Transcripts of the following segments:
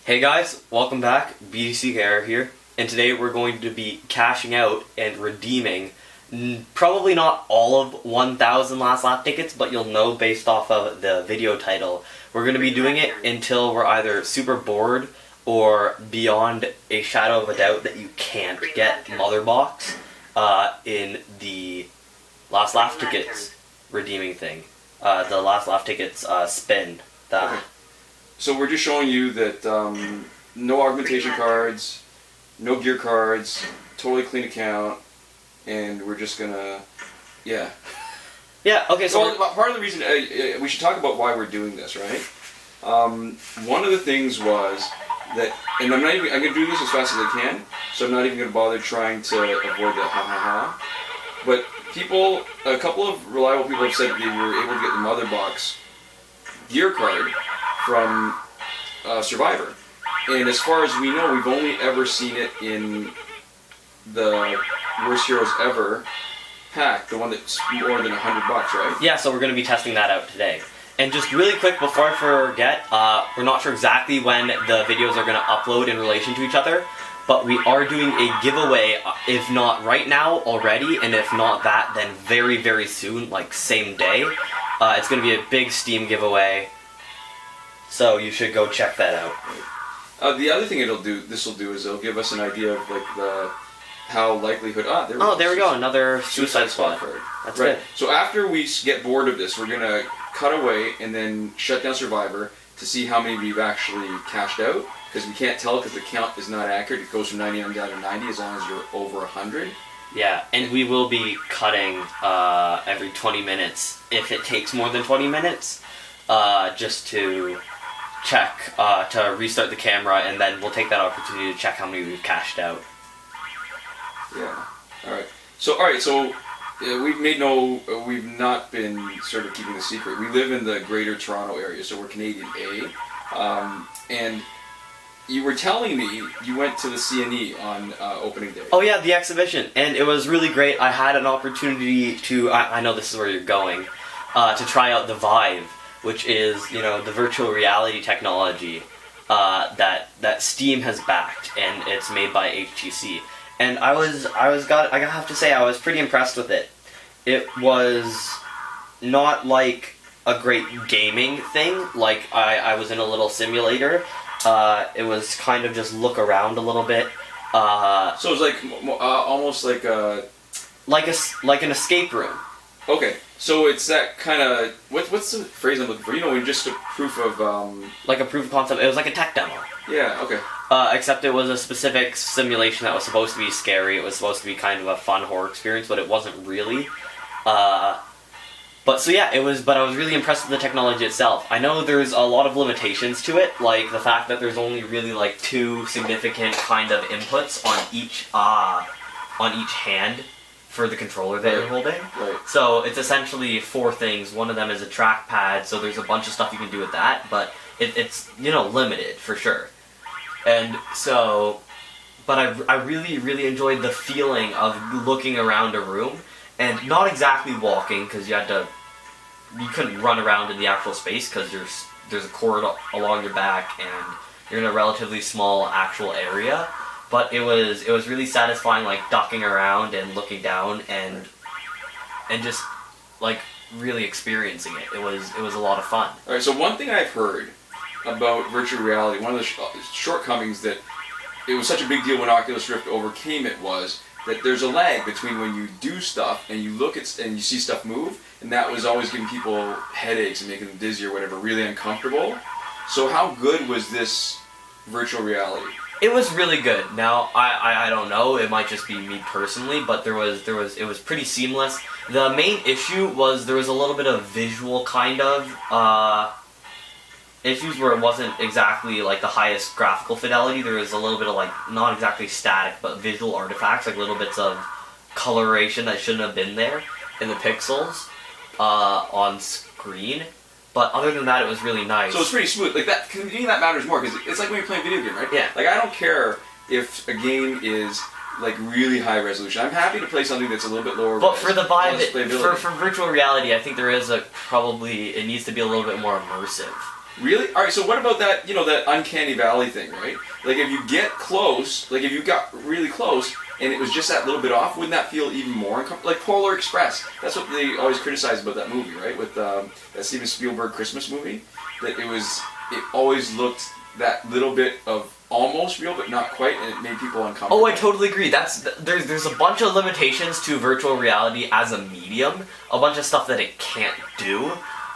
Hey guys, welcome back. BDCKIller here, and today we're going to be cashing out and redeeming probably not all of 1,000 last lap tickets, but you'll know based off of the video title. We're going to be doing it until we're either super bored or beyond a shadow of a doubt that you can't get Mother Box in the last lap tickets redeeming thing. The last lap tickets spin. Okay. So we're just showing you that no augmentation cards, no gear cards, totally clean account, and we're just gonna, yeah. Yeah, okay, so... Well, part of the reason, we should talk about why we're doing this, right? One of the things was that, and I'm gonna do this as fast as I can, so I'm not even gonna bother trying to avoid the ha-ha-ha. But a couple of reliable people have said that they were able to get the Mother Box gear card from Survivor, and as far as we know, we've only ever seen it in the Worst Heroes Ever pack, the one that's more than $100, right? Yeah, so we're going to be testing that out today. And just really quick before I forget, we're not sure exactly when the videos are going to upload in relation to each other, but we are doing a giveaway, if not right now already, and if not that, then very, very soon, like same day. It's going to be a big Steam giveaway. So you should go check that out. The other thing this will do is it'll give us an idea of like how likelihood. There we go, another Suicide Squad card. That's right. Good. So after we get bored of this, we're gonna cut away and then shut down Survivor to see how many we've actually cashed out, because we can't tell because the count is not accurate. It goes from 99 down to 90 as long as you're over 100. Yeah, and we will be cutting every 20 minutes if it takes more than 20 minutes, just to check, to restart the camera, and then we'll take that opportunity to check how many we've cashed out. Yeah. Alright. So we've not been sort of keeping the secret. We live in the Greater Toronto area, so we're Canadian A. And you were telling me you went to the CNE on opening day. Oh yeah, the exhibition, and it was really great. I had an opportunity to, I know this is where you're going, to try out the Vive, which is, the virtual reality technology that Steam has backed, and it's made by HTC. And I have to say, I was pretty impressed with it. It was not like a great gaming thing, like I was in a little simulator. It was kind of just look around a little bit. So it was like almost like a... Like an escape room. Okay, so it's that kind of... What's the phrase I'm looking for? Just a proof of... Like a proof of concept. It was like a tech demo. Yeah, okay. Except it was a specific simulation that was supposed to be scary. It was supposed to be kind of a fun horror experience, but it wasn't really. But I was really impressed with the technology itself. I know there's a lot of limitations to it, like the fact that there's only really like 2 significant kind of inputs on each hand for the controller that you're holding. Right. So it's essentially 4 things. One of them is a trackpad, so there's a bunch of stuff you can do with that, but it's limited for sure. And so, but I really, really enjoyed the feeling of looking around a room, and not exactly walking, because you couldn't run around in the actual space, because there's a corridor along your back, and you're in a relatively small actual area. But it was really satisfying, like ducking around and looking down and just like really experiencing it. It was a lot of fun. All right. So one thing I've heard about virtual reality, one of the shortcomings that it was such a big deal when Oculus Rift overcame it, was that there's a lag between when you do stuff and you look at and you see stuff move, and that was always giving people headaches and making them dizzy or whatever, really uncomfortable. So how good was this virtual reality? It was really good. Now, I don't know, it might just be me personally, but it was pretty seamless. The main issue was there was a little bit of visual kind of issues where it wasn't exactly like the highest graphical fidelity. There was a little bit of like, not exactly static, but visual artifacts, like little bits of coloration that shouldn't have been there in the pixels on screen. But other than that, it was really nice. So it's pretty smooth. Like that, to me, that matters more, because it's like when you're playing a video game, right? Yeah. Like I don't care if a game is like really high resolution. I'm happy to play something that's a little bit lower. But for the Vive, for virtual reality, I think there is it needs to be a little bit more immersive. Really? All right. So what about that? That uncanny valley thing, right? Like if you get close, like if you got really close, and it was just that little bit off, wouldn't that feel even more uncomfortable? Like Polar Express. That's what they always criticize about that movie, right? With that Steven Spielberg Christmas movie, that it always looked that little bit of almost real, but not quite, and it made people uncomfortable. Oh, I totally agree. There's a bunch of limitations to virtual reality as a medium. A bunch of stuff that it can't do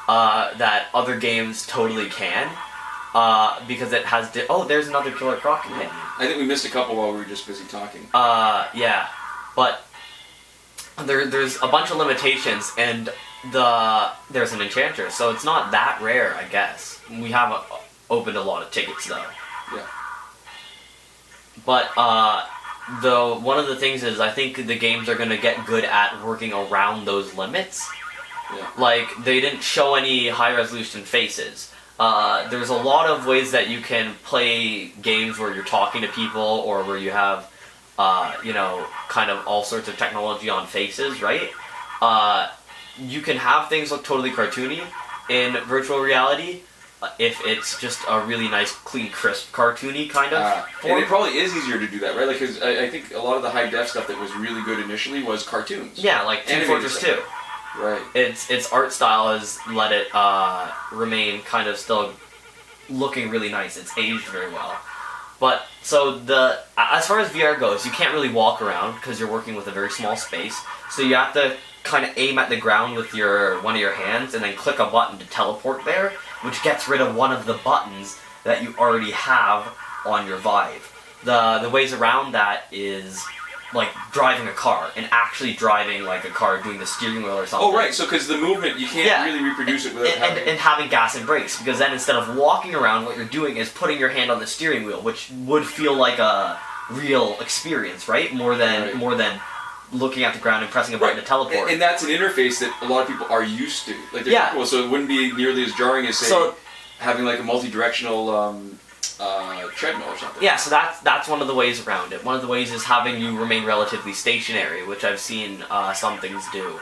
that other games totally can. Because it has. There's another Killer Croc companion. I think we missed a couple while we were just busy talking. Yeah, but there's a bunch of limitations, and there's an Enchantress, so it's not that rare, I guess. We have opened a lot of tickets though. Yeah. But one of the things is I think the games are gonna get good at working around those limits. Yeah. Like they didn't show any high resolution faces. There's a lot of ways that you can play games where you're talking to people or where you have, kind of all sorts of technology on faces, right? You can have things look totally cartoony in virtual reality if it's just a really nice, clean, crisp, cartoony kind of form. And it probably is easier to do that, right? Like, because I think a lot of the high def stuff that was really good initially was cartoons. Yeah, like Team Fortress 2. Right. Its art style has let it remain kind of still looking really nice. It's aged very well. But so as far as VR goes, you can't really walk around because you're working with a very small space. So you have to kind of aim at the ground with one of your hands and then click a button to teleport there, which gets rid of one of the buttons that you already have on your Vive. The ways around that is like driving a car and actually driving like a car, doing the steering wheel or something. Oh, right. So because the movement, you can't really reproduce it without and having gas and brakes, because then instead of walking around, what you're doing is putting your hand on the steering wheel, which would feel like a real experience, right? More than looking at the ground and pressing a button to teleport. And that's an interface that a lot of people are used to. Like, they're comfortable, so it wouldn't be nearly as jarring as, say, having like a multi-directional treadmill or something. Yeah, so that's one of the ways around it. One of the ways is having you remain relatively stationary, which I've seen some things do.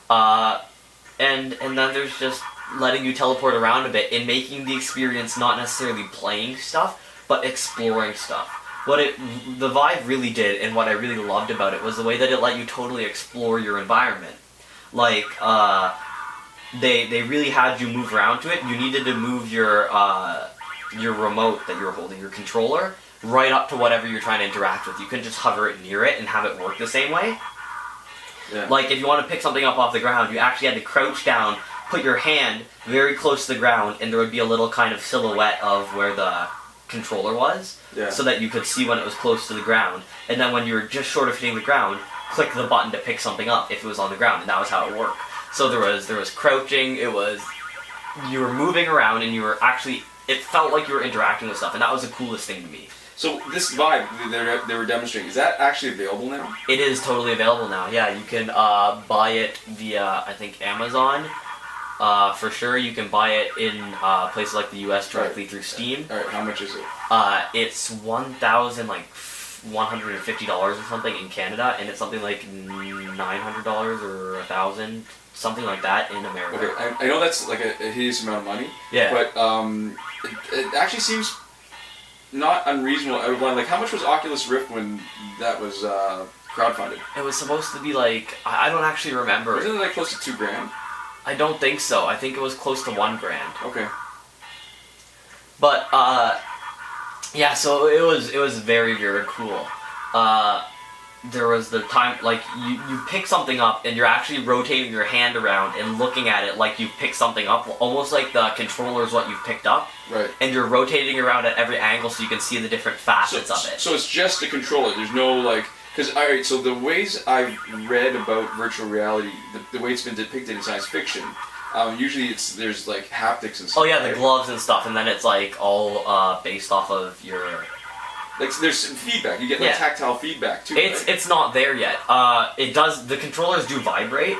And then there's just letting you teleport around a bit and making the experience not necessarily playing stuff, but exploring stuff. What the Vive really did, and what I really loved about it, was the way that it let you totally explore your environment. Like, they really had you move around to it. You needed to move your remote that you're holding, your controller, right up to whatever you're trying to interact with. You couldn't just hover it near it and have it work the same way. Yeah. Like, if you want to pick something up off the ground, you actually had to crouch down, put your hand very close to the ground, and there would be a little kind of silhouette of where the controller was, so that you could see when it was close to the ground. And then when you were just short of hitting the ground, click the button to pick something up if it was on the ground, and that was how it worked. So there was crouching, you were moving around, and you were actually, it felt like you were interacting with stuff, and that was the coolest thing to me. So this Vive they were demonstrating, is that actually available now? It is totally available now, yeah. You can buy it via, I think, Amazon. For sure, you can buy it in places like the US directly through Steam. Alright, how much is it? It's $1,150 or something in Canada, and it's something like $900 or $1,000, something like that in America. Okay, I know that's like a hideous amount of money. Yeah. But it actually seems not unreasonable out of line. Like, how much was Oculus Rift when that was crowdfunded? It was supposed to be like, I don't actually remember. Wasn't it like close to $2,000? I don't think so. I think it was close to $1,000. Okay. But yeah, so it was very, very cool. There was the time, like, you pick something up and you're actually rotating your hand around and looking at it like you've picked something up, almost like the controller is what you've picked up. Right. And you're rotating around at every angle so you can see the different facets of it. So it's just a controller. There's no, like, because, alright, so the ways I've read about virtual reality, the way it's been depicted in science fiction, usually there's like haptics and stuff. Oh yeah, the gloves and stuff, and then it's like all based off of your... Like, there's feedback. You get like tactile feedback too. It's not there yet. It does. The controllers do vibrate.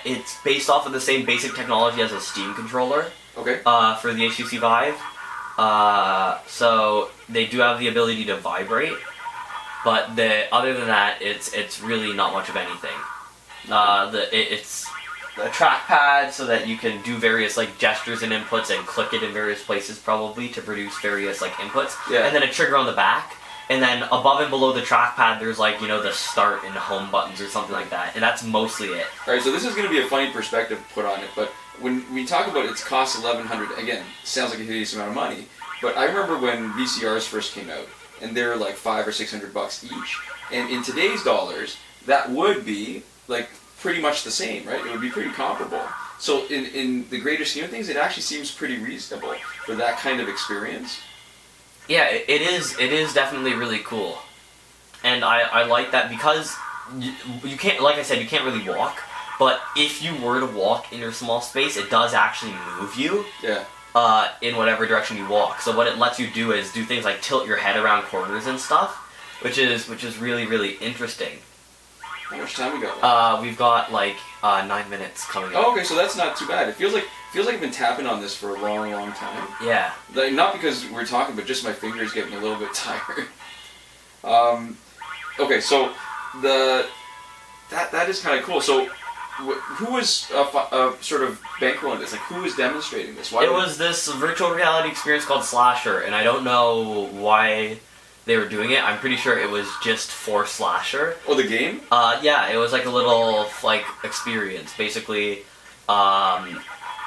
It's based off of the same basic technology as a Steam controller. Okay. For the HTC Vive. So they do have the ability to vibrate, but other than that, it's really not much of anything. a trackpad so that you can do various like gestures and inputs and click it in various places probably to produce various like inputs. Yeah. And then a trigger on the back. And then above and below the trackpad, there's like, you know, the start and home buttons or something like that. And that's mostly it. Alright, so this is going to be a funny perspective to put on it, but when we talk about its cost $1,100, again, sounds like a hideous amount of money, but I remember when VCRs first came out, and they were like $500 or $600 each. And in today's dollars, that would be like pretty much the same, right? It would be pretty comparable. So in the greater scheme of things, it actually seems pretty reasonable for that kind of experience. Yeah, it is definitely really cool. And I like that because you can't, like I said, you can't really walk, but if you were to walk in your small space, it does actually move you. Yeah. In whatever direction you walk. So what it lets you do is do things like tilt your head around corners and stuff, which is really, really interesting. How much time we got? We've got like 9 minutes coming up. Oh, okay, so that's not too bad. It feels like I've been tapping on this for a long, long time. Yeah. Like, not because we're talking, but just my fingers getting a little bit tired. Okay, so that is kind of cool. So who was sort of bankrolling this? Like, who was demonstrating this? It was this virtual reality experience called Slasher, and I don't know why they were doing it. I'm pretty sure it was just for Slasher. Oh, the game? Yeah, it was like a little like experience. Basically,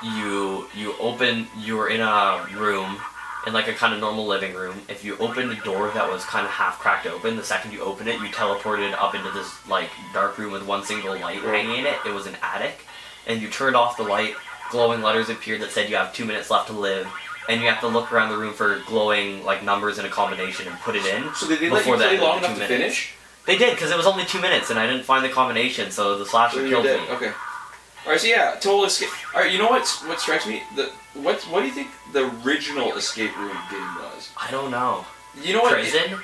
you were in a room, in like a kind of normal living room. If you opened a door that was kind of half cracked open, the second you open it, you teleported up into this like dark room with one single light hanging in it. It was an attic, and you turned off the light. Glowing letters appeared that said you have 2 minutes left to live. And you have to look around the room for glowing like numbers in a combination and put it in. So they let you play long enough to finish? They did, because it was only 2 minutes and I didn't find the combination, so the Slasher killed me. Okay. Alright, so yeah, total escape. Alright, you know what strikes me? What do you think the original escape room game was? I don't know. You know what? Prison?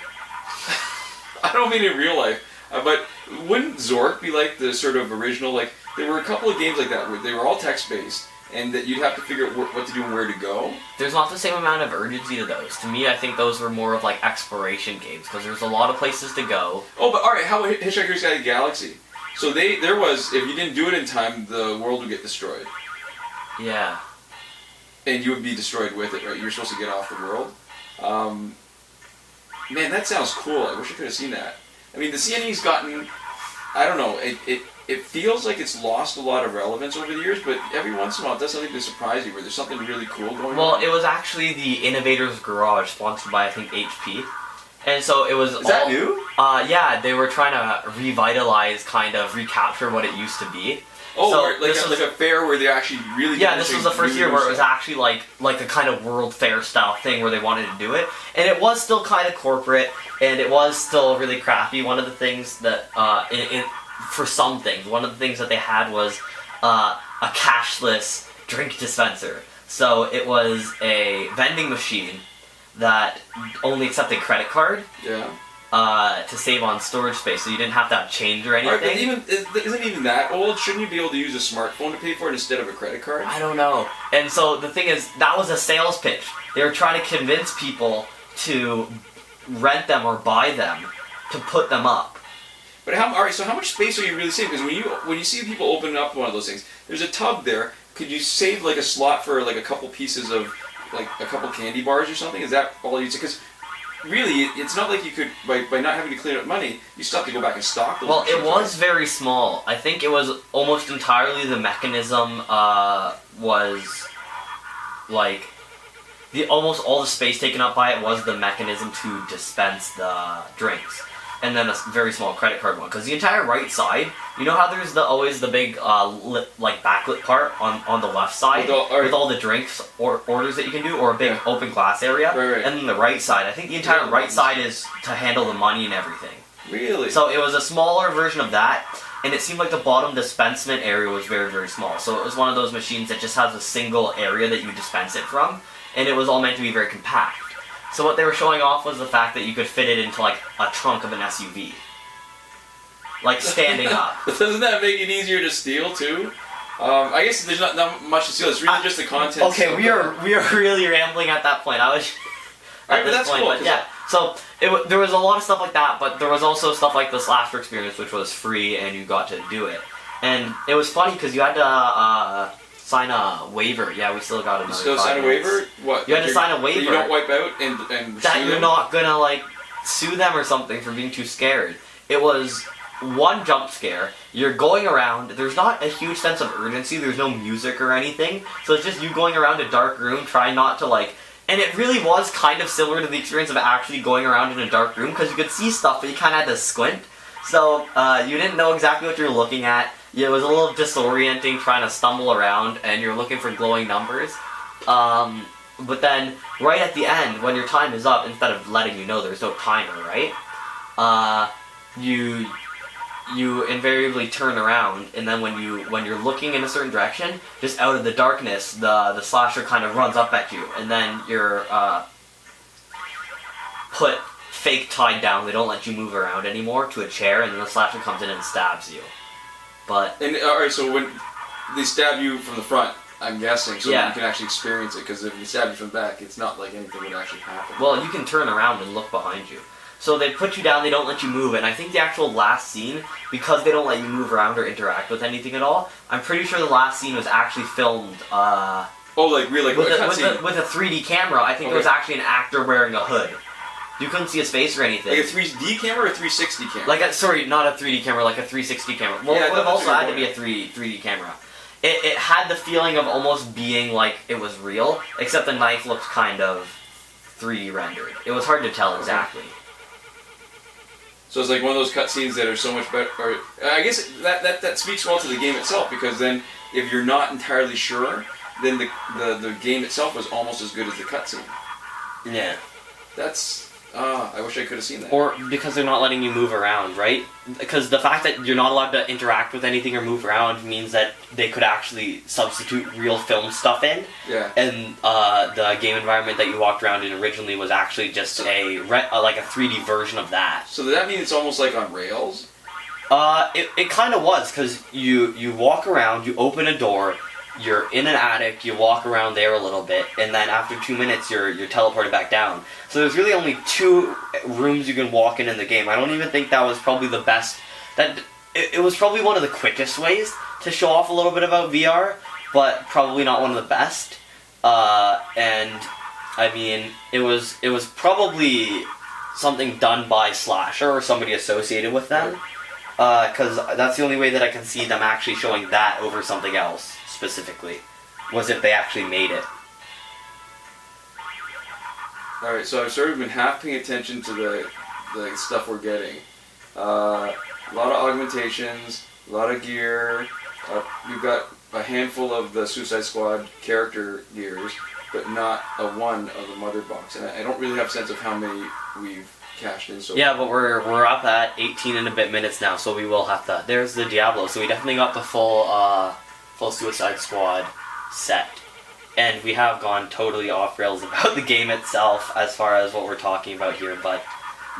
I don't mean in real life, but wouldn't Zork be like the sort of original, like, there were a couple of games like that where they were all text-based, and that you'd have to figure out what to do and where to go. There's not the same amount of urgency to those. To me, I think those were more of like exploration games, because there's a lot of places to go. Oh, but alright, how about Hitchhiker's Guide to the Galaxy? So there was, if you didn't do it in time, the world would get destroyed. Yeah. And you would be destroyed with it, right? You're supposed to get off the world. Man, that sounds cool. I wish I could have seen that. I mean, the CNE's gotten, I don't know, it feels like it's lost a lot of relevance over the years, but every once in a while it does something to surprise you, where there's something really cool going on. Well, it was actually the Innovator's Garage, sponsored by, I think, HP. And so it was Is that new? Yeah, they were trying to revitalize, kind of recapture what it used to be. Oh, so like a fair where they're actually really... Yeah, this was the first year where it was actually like a kind of World Fair style thing where they wanted to do it. And it was still kind of corporate, and it was still really crappy. One of the things that, for some things, one of the things that they had was a cashless drink dispenser. So it was a vending machine that only accepted credit card. Yeah. To save on storage space, so you didn't have to have change or anything. Right, but isn't even that old? Shouldn't you be able to use a smartphone to pay for it instead of a credit card? I don't know. And so the thing is, that was a sales pitch. They were trying to convince people to rent them or buy them to put them up. But alright, so how much space are you really saving? Because when you see people open up one of those things, there's a tub there. Could you save like a slot for like a couple pieces of, like a couple candy bars or something? Is that all you? Because really, it's not like you could, by not having to clean up money, you still have to go back and stock those. Well, it was very small. I think it was almost entirely the mechanism was like almost all the space taken up by it was the mechanism to dispense the drinks. And then a very small credit card one, because the entire right side, you know how there's always the big backlit part on the left side with all the drinks or orders that you can do, or a big open glass area, right. And then the right side, I think the entire right side is to handle the money and everything. Really? So it was a smaller version of that, and it seemed like the bottom dispensement area was very, very small. So it was one of those machines that just has a single area that you dispense it from, and it was all meant to be very compact. So what they were showing off was the fact that you could fit it into like a trunk of an SUV. Like standing up. Doesn't that make it easier to steal too? I guess there's not much to steal, it's really just the content. Okay, we are really rambling at that point. I was Alright, but that's cool. But yeah, so there was a lot of stuff like that, but there was also stuff like the Slasher experience, which was free and you got to do it. And it was funny because you had to sign a waiver. Yeah, we still got another. You still 5 sign a minutes. waiver? What? You had to sign a waiver. You don't wipe out and that sue you're them? not gonna like sue them or something for being too scared. It was one jump scare. You're going around. There's not a huge sense of urgency. There's no music or anything. So it's just you going around a dark room, trying not to like. And it really was kind of similar to the experience of actually going around in a dark room because you could see stuff, but you kind of had to squint. So you didn't know exactly what you were looking at. It was a little disorienting trying to stumble around, and you're looking for glowing numbers. But then, right at the end, when your time is up, instead of letting you know there's no timer, right? You invariably turn around, and then when you're looking in a certain direction, just out of the darkness, the slasher kind of runs up at you, and then you're put fake tied down. They don't let you move around anymore to a chair, and then the slasher comes in and stabs you. But alright, so when they stab you from the front, I'm guessing, so Yeah. you can actually experience it. Because if they stab you from the back, it's not like anything would actually happen. well, you can turn around and look behind you. So they put you down, they don't let you move, and I think the actual last scene, because they don't let you move around or interact with anything at all, I'm pretty sure the last scene was actually filmed oh, like real, like with, a a, cutscene. with a 3D camera. I think Okay. there was actually an actor wearing a hood. You couldn't see his face or anything. Like a 3D camera or a 360 camera? Sorry, not a 3D camera, like a 360 camera. Well, Yeah, I it would thought have that's also what had you to were be a 3D camera. It had the feeling of almost being like it was real, except the knife looked kind of 3D rendered. It was hard to tell exactly. So it's like one of those cutscenes that are so much better. Or I guess that speaks well to the game itself, because then if you're not entirely sure, then the game itself was almost as good as the cutscene. Yeah. That's I wish I could have seen that. Or because they're not letting you move around, right? Because the fact that you're not allowed to interact with anything or move around means that they could actually substitute real film stuff in. Yeah. And the game environment that you walked around in originally was actually just like a 3D version of that. So does that mean it's almost like on rails? It kind of was, because you walk around, you open a door, you're in an attic, you walk around there a little bit, and then after 2 minutes you're teleported back down. So there's really only 2 rooms you can walk in the game. I don't even think that was probably the best. It was probably one of the quickest ways to show off a little bit about VR, but probably not one of the best. And I mean, it was probably something done by Slasher or somebody associated with them. Because that's the only way that I can see them actually showing that over something else, specifically, was if they actually made it. Alright, so I've sort of been half paying attention to the stuff we're getting. A lot of augmentations, a lot of gear. We've got a handful of the Suicide Squad character gears, but not a one of the mother box. And I don't really have a sense of how many we've cashed in so Yeah, but we're up at 18 and a bit minutes now, so we will have to. There's the Diablo, so we definitely got the full Suicide Squad set, and we have gone totally off rails about the game itself as far as what we're talking about here. But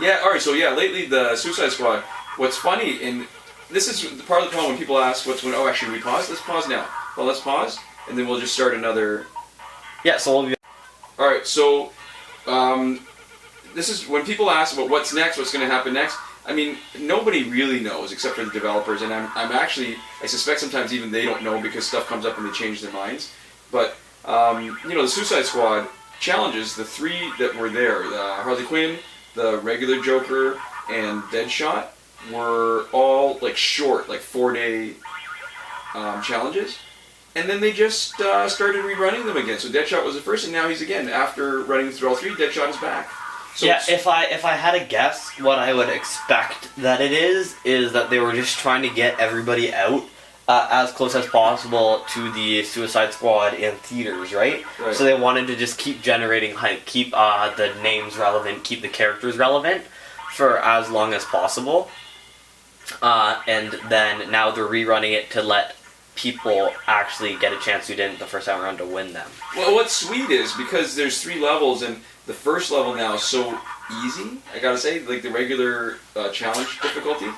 yeah, alright, so yeah, lately the Suicide Squad. What's funny, and this is part of the problem when people ask what's when. Oh, actually, we pause. Let's pause now. Well, let's pause, and then we'll just start another. yeah, so we'll be. All right, so this is when people ask about what's next, what's going to happen next. I mean, nobody really knows except for the developers, and I'm actually, I suspect sometimes even they don't know because stuff comes up and they change their minds. But the Suicide Squad challenges, the 3 that were there, Harley Quinn, the regular Joker, and Deadshot, were all like short, like 4-day challenges. And then they just started rerunning them again. So Deadshot was the first, and now he's again. After running through all 3, Deadshot is back. So yeah, if I had to guess, what I would expect that it is that they were just trying to get everybody out as close as possible to the Suicide Squad in theaters, right? Right. So they wanted to just keep generating hype, keep the names relevant, keep the characters relevant for as long as possible. And then now they're rerunning it to let people actually get a chance who didn't the first time around to win them. Well, what's sweet is because there's 3 levels, and the first level now is so easy. I gotta say, like the regular challenge difficulty,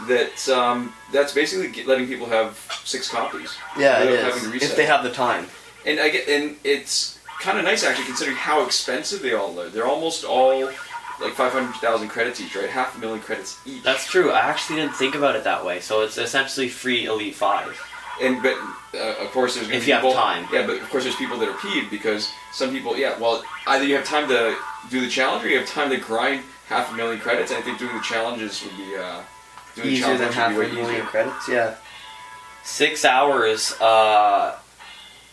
that's basically letting people have 6 copies. Yeah, it without having to is. reset. If they have the time. And it's kind of nice actually, considering how expensive they all are. They're almost all like 500,000 credits each, right? 500,000 credits each. That's true. I actually didn't think about it that way. So it's essentially free Elite 5. But of course there's going to If be you have people, time. Yeah, but of course there's people that are peeved because some people, well, either you have time to do the challenge or you have time to grind 500,000 credits. And I think doing the challenges would be Easier than half a million credits, yeah. 6 hours,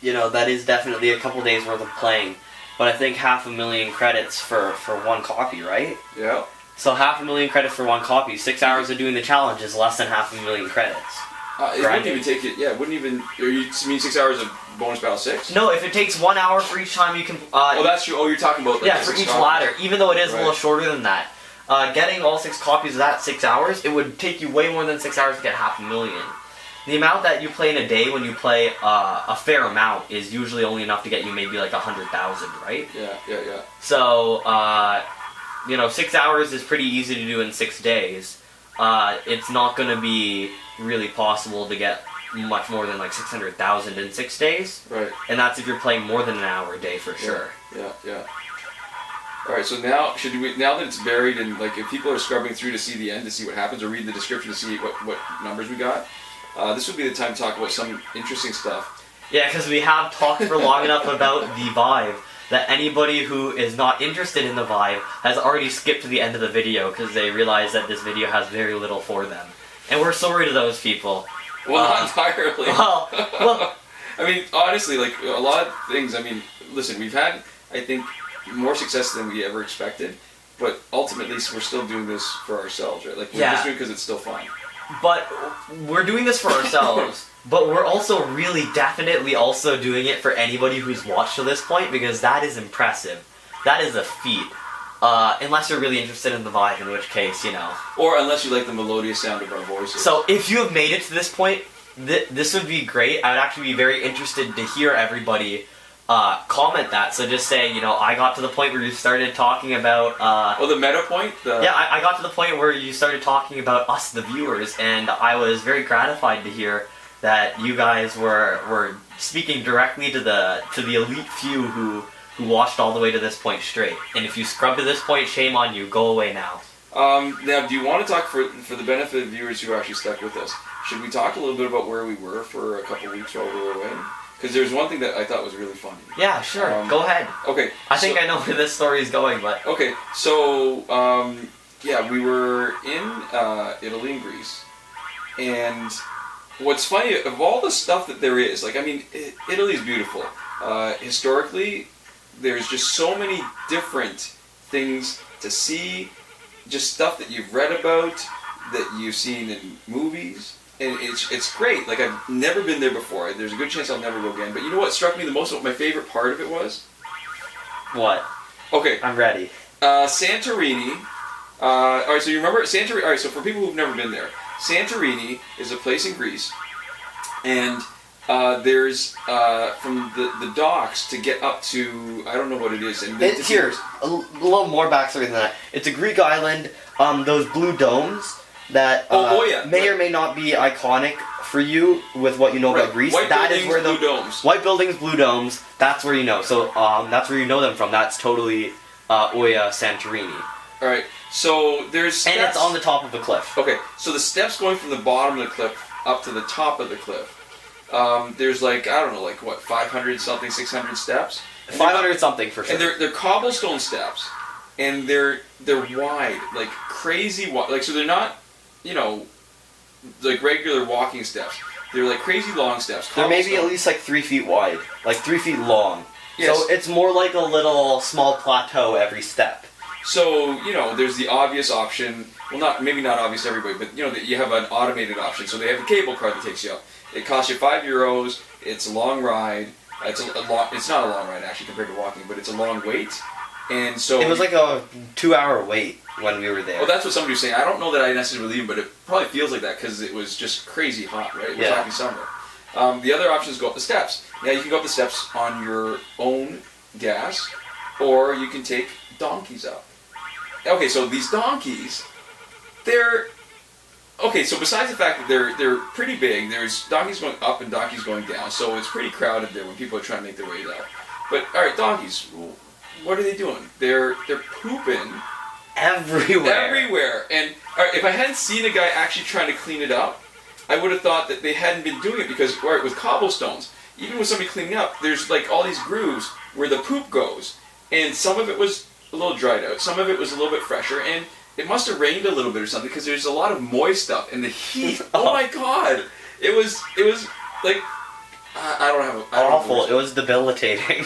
you know, that is definitely a couple days worth of playing. But I think 500,000 credits for one copy, right? Yeah. So 500,000 credits for one copy. 6 hours of doing the challenge is less than 500,000 credits. It wouldn't even take it. Yeah, it wouldn't even. You mean 6 hours of bonus battle 6? No, if it takes 1 hour for each time you can. Oh, that's true. Oh, you're talking about. Like, yeah, for each ladder. Even though it is a little shorter than that, getting all 6 copies of that 6 hours, it would take you way more than 6 hours to get 500,000. The amount that you play in a day when you play a fair amount is usually only enough to get you maybe like 100,000, right? Yeah. So, you know, 6 hours is pretty easy to do in 6 days. It's not going to be really possible to get much more than like 600,000 in 6 days. Right. And that's if you're playing more than an hour a day for sure. Yeah. All right, so now now that it's buried and like if people are scrubbing through to see the end to see what happens or read the description to see what numbers we got, this would be the time to talk about some interesting stuff. Yeah, because we have talked for long enough about the Vive that anybody who is not interested in the Vive has already skipped to the end of the video because they realize that this video has very little for them. And we're sorry to those people. Well, not entirely. Well, I mean, honestly, like a lot of things. I mean, listen, we've had, I think, more success than we ever expected, but ultimately, we're still doing this for ourselves, right? Like we're just doing it because it's still fun. But we're doing this for ourselves. But we're also really definitely also doing it for anybody who's watched to this point because that is impressive. That is a feat. Unless you're really interested in the Vive, in which case, you know. Or unless you like the melodious sound of our voices. So if you have made it to this point, this would be great. I would actually be very interested to hear everybody comment that. So just say, you know, I got to the point where you started talking about... the meta point? Yeah, I got to the point where you started talking about us, the viewers, and I was very gratified to hear that you guys were speaking directly to the elite few who watched all the way to this point straight. And if you scrub to this point, shame on you. Go away now. Now, do you want to talk for the benefit of viewers who actually stuck with us? Should we talk a little bit about where we were for a couple weeks while we were away? Because there's one thing that I thought was really funny. Yeah, sure. Go ahead. Okay. I think I know where this story is going, but... Okay, so, yeah, we were in Italy and Greece, and what's funny, of all the stuff that there is, like, I mean, Italy's beautiful. Historically, there's just so many different things to see, just stuff that you've read about, that you've seen in movies, and it's great. Like, I've never been there before. There's a good chance I'll never go again. But you know what struck me the most? What my favorite part of it was? What? Okay. I'm ready. Santorini. Alright, so you remember Santorini? Alright, so for people who've never been there, Santorini is a place in Greece, and there's from the docks to get up to, I don't know what it is. And Here, a little more backstory than that. It's a Greek island. Those blue domes that may or may not be iconic for you with what you know about Greece. White that buildings, is where the blue domes. White buildings, blue domes. That's where you know. So that's where you know them from. That's totally Oya Santorini. All right. So there's steps. And it's on the top of a cliff. Okay. So the steps going from the bottom of the cliff up to the top of the cliff. There's like, I don't know, like what, 500 something, 600 steps. 500 something for sure. And they're cobblestone steps, and they're wide, like crazy wide. Like, so they're not, you know, like regular walking steps. They're like crazy long steps. They're maybe at least like 3 feet wide, like 3 feet long. Yes. So it's more like a little small plateau every step. So, you know, there's the obvious option. Well, maybe not obvious to everybody, but you know that you have an automated option. So they have a cable car that takes you up. It costs you €5. It's a long ride. It's not a long ride actually compared to walking, but it's a long wait. And so it was like a 2-hour wait when we were there. Well, that's what somebody was saying. I don't know that I necessarily believe him, but it probably feels like that because it was just crazy hot, right? We're talking summer. The other option is go up the steps. Now you can go up the steps on your own gas, or you can take donkeys up. Okay, so these donkeys, they're... Okay, so besides the fact that they're pretty big, there's donkeys going up and donkeys going down, so it's pretty crowded there when people are trying to make their way down. But, alright, donkeys, what are they doing? They're pooping everywhere. Everywhere. And if I hadn't seen a guy actually trying to clean it up, I would have thought that they hadn't been doing it because, all right, with cobblestones, even with somebody cleaning up, there's like all these grooves where the poop goes. And some of it was a little dried out, some of it was a little bit fresher, and it must have rained a little bit or something because there's a lot of moist stuff. And the heat, oh my god! It was like, I don't have a... Awful, it was debilitating.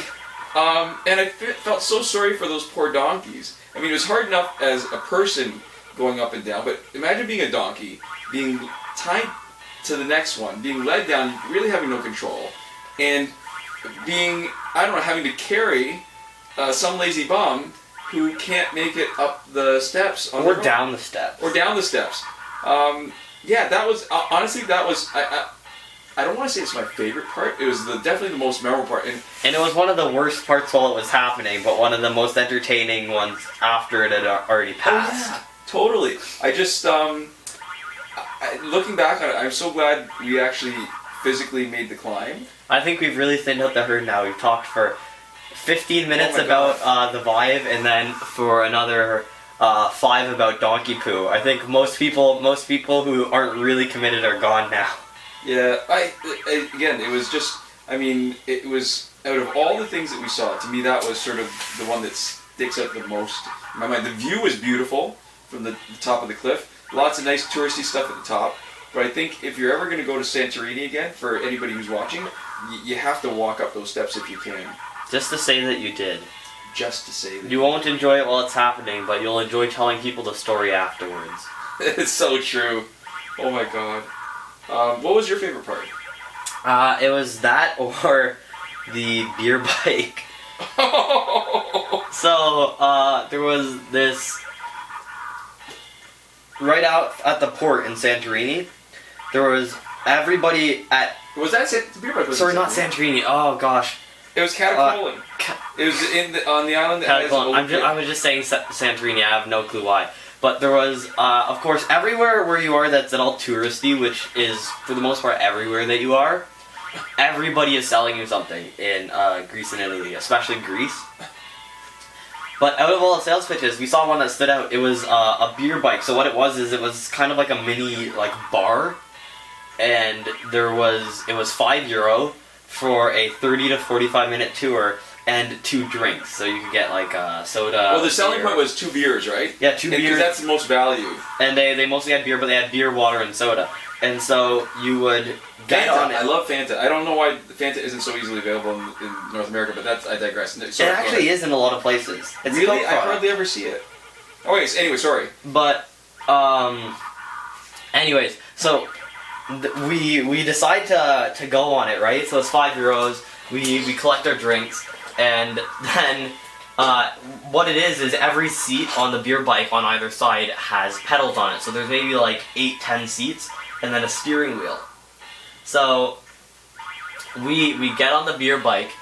And I felt so sorry for those poor donkeys. I mean, it was hard enough as a person going up and down, but imagine being a donkey, being tied to the next one, being led down, really having no control, and being, I don't know, having to carry some lazy bum who can't make it up the steps. Or down the steps. Or down the steps. Yeah, that was, honestly, that was, I don't want to say it's my favorite part. It was definitely the most memorable part. And it was one of the worst parts while it was happening, but one of the most entertaining ones after it had already passed. Oh, yeah, totally. I just, looking back on it, I'm so glad we actually physically made the climb. I think we've really thinned out the herd now. We've talked for 15 minutes about the vibe, and then for another 5 about donkey poo. I think most people who aren't really committed are gone now. Yeah, again, it was just, I mean, it was, out of all the things that we saw, to me that was sort of the one that sticks out the most in my mind. The view was beautiful from the top of the cliff. Lots of nice touristy stuff at the top. But I think if you're ever going to go to Santorini again, for anybody who's watching, you have to walk up those steps if you can. Just to say that you did. Just to say that. You won't enjoy it while it's happening, but you'll enjoy telling people the story afterwards. It's so true. Oh my god. What was your favorite part? It was that or the beer bike. So, there was this... Right out at the port in Santorini, there was everybody at... Was that the beer bike? Sorry, not Santorini. Oh, gosh. It was Catacolin. It was on the island that has I was just saying Santorini. I have no clue why. But there was, of course, everywhere where you are that's at all touristy, which is, for the most part, everywhere that you are, everybody is selling you something in Greece and Italy, especially Greece. But out of all the sales pitches, we saw one that stood out. It was a beer bike. So what it was kind of like a mini, like, bar. And it was €5 for a 30 to 45 minute tour. And 2 drinks, so you could get like soda. Well, the selling point was 2 beers, right? Yeah, 2 beers. Because that's the most value. And they mostly had beer, but they had beer, water, and soda. And so you would get Fanta. on it. I love Fanta. I don't know why Fanta isn't so easily available in North America, but I digress. Sorry, it actually is in a lot of places. It's really? I hardly ever see it. Oh, wait, anyway, sorry. But, anyways, so we decide to go on it, right? So it's €5. We collect our drinks. And then, what it is every seat on the beer bike on either side has pedals on it. So there's maybe like 8-10 seats, and then a steering wheel. So, we get on the beer bike,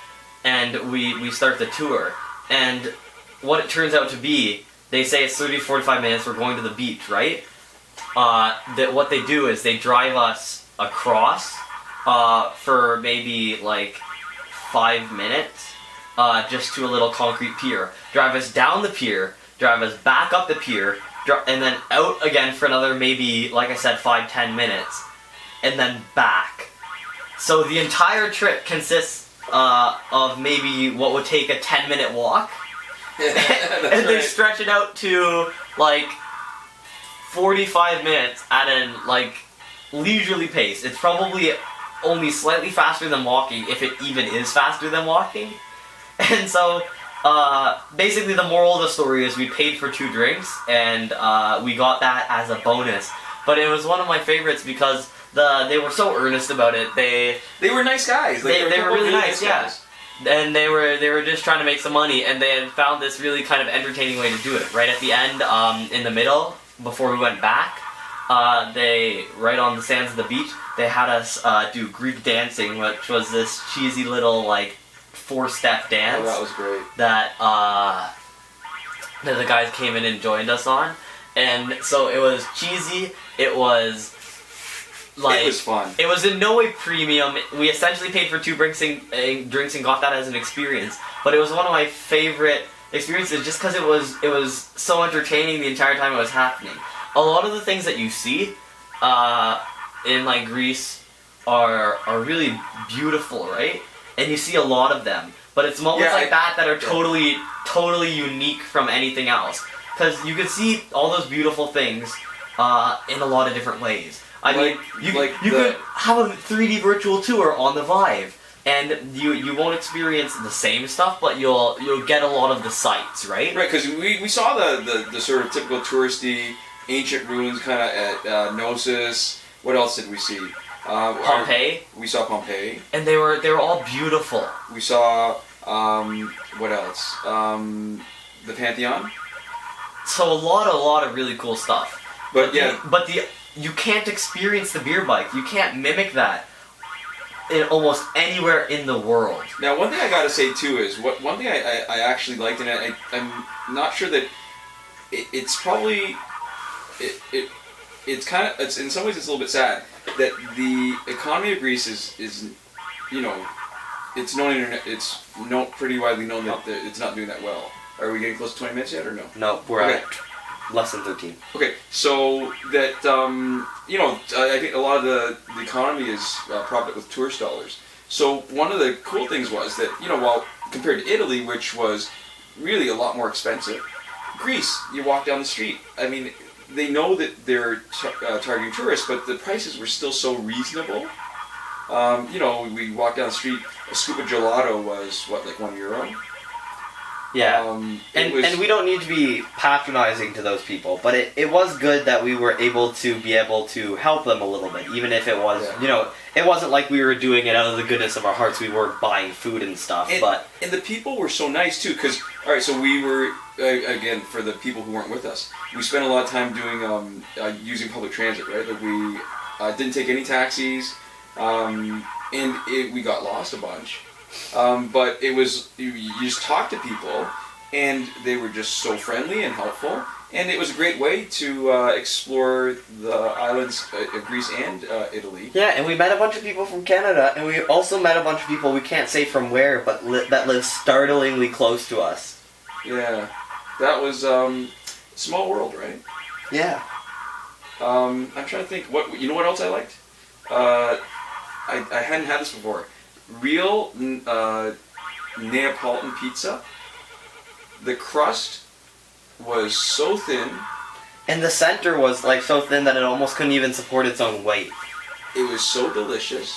and we start the tour. And what it turns out to be, they say it's 30 to 45 minutes, we're going to the beach, right? What they do is they drive us across, for maybe like 5 minutes. Just to a little concrete pier. Drive us down the pier, drive us back up the pier, and then out again for another maybe, like I said, 5-10 minutes, and then back. So the entire trip consists of maybe what would take a 10-minute walk, and they stretch it out to like 45 minutes at an like leisurely pace. It's probably only slightly faster than walking, if it even is faster than walking. And so, basically the moral of the story is we paid for 2 drinks, and we got that as a bonus. But it was one of my favorites because they were so earnest about it. They were nice guys. They were really nice, yeah. And they were just trying to make some money, and they had found this really kind of entertaining way to do it. Right at the end, in the middle, before we went back, right on the sands of the beach, they had us do Greek dancing, which was this cheesy little like 4-step dance. Oh, that was great. That the guys came in and joined us on, and so it was cheesy. It was like, it was fun. It was in no way premium. We essentially paid for 2 drinks and got that as an experience. But it was one of my favorite experience it just because it was so entertaining the entire time it was happening. A lot of the things that you see in like Greece are really beautiful, right? And you see a lot of them, but it's moments like that are totally unique from anything else. Because you can see all those beautiful things in a lot of different ways. I mean, you could have a 3D virtual tour on the Vive, and you won't experience the same stuff, but you'll get a lot of the sights, right? Right, because we saw the sort of typical touristy ancient ruins kind of at Knossos. What else did we see? Pompeii. We saw Pompeii. And they were all beautiful. We saw what else? The Pantheon. So a lot of really cool stuff. But you can't experience the beer bike. You can't mimic that in almost anywhere in the world. Now, one thing I gotta say too is one thing I actually liked, and I'm not sure that it's probably it's kind of, it's in some ways it's a little bit sad that the economy of Greece is you know, it's pretty widely known that it's not doing that well. Are we getting close to 20 minutes yet or no? No, we're at less than 13. Okay, so that you know, I think a lot of the economy is propped up with tourist dollars. So one of the cool things was that, you know, while compared to Italy, which was really a lot more expensive, Greece, you walk down the street, I mean, they know that they're targeting tourists, but the prices were still so reasonable. You know, we walked down the street, a scoop of gelato was, what, like €1? Yeah, and we don't need to be patronizing to those people, but it was good that we were able to help them a little bit, even if it was, you know, it wasn't like we were doing it out of the goodness of our hearts. We weren't buying food and stuff, and the people were so nice too, because, alright, so we were, again, for the people who weren't with us, we spent a lot of time doing, using public transit, right? Like we didn't take any taxis, and we got lost a bunch. But it was, you just talk to people, and they were just so friendly and helpful, and it was a great way to explore the islands of Greece and Italy. Yeah, and we met a bunch of people from Canada, and we also met a bunch of people we can't say from where, but that live startlingly close to us. Yeah, that was small world, right? Yeah. I'm trying to think. What, you know what else I liked? I hadn't had this before. Real Neapolitan pizza. The crust was so thin. And the center was like so thin that it almost couldn't even support its own weight. It was so delicious.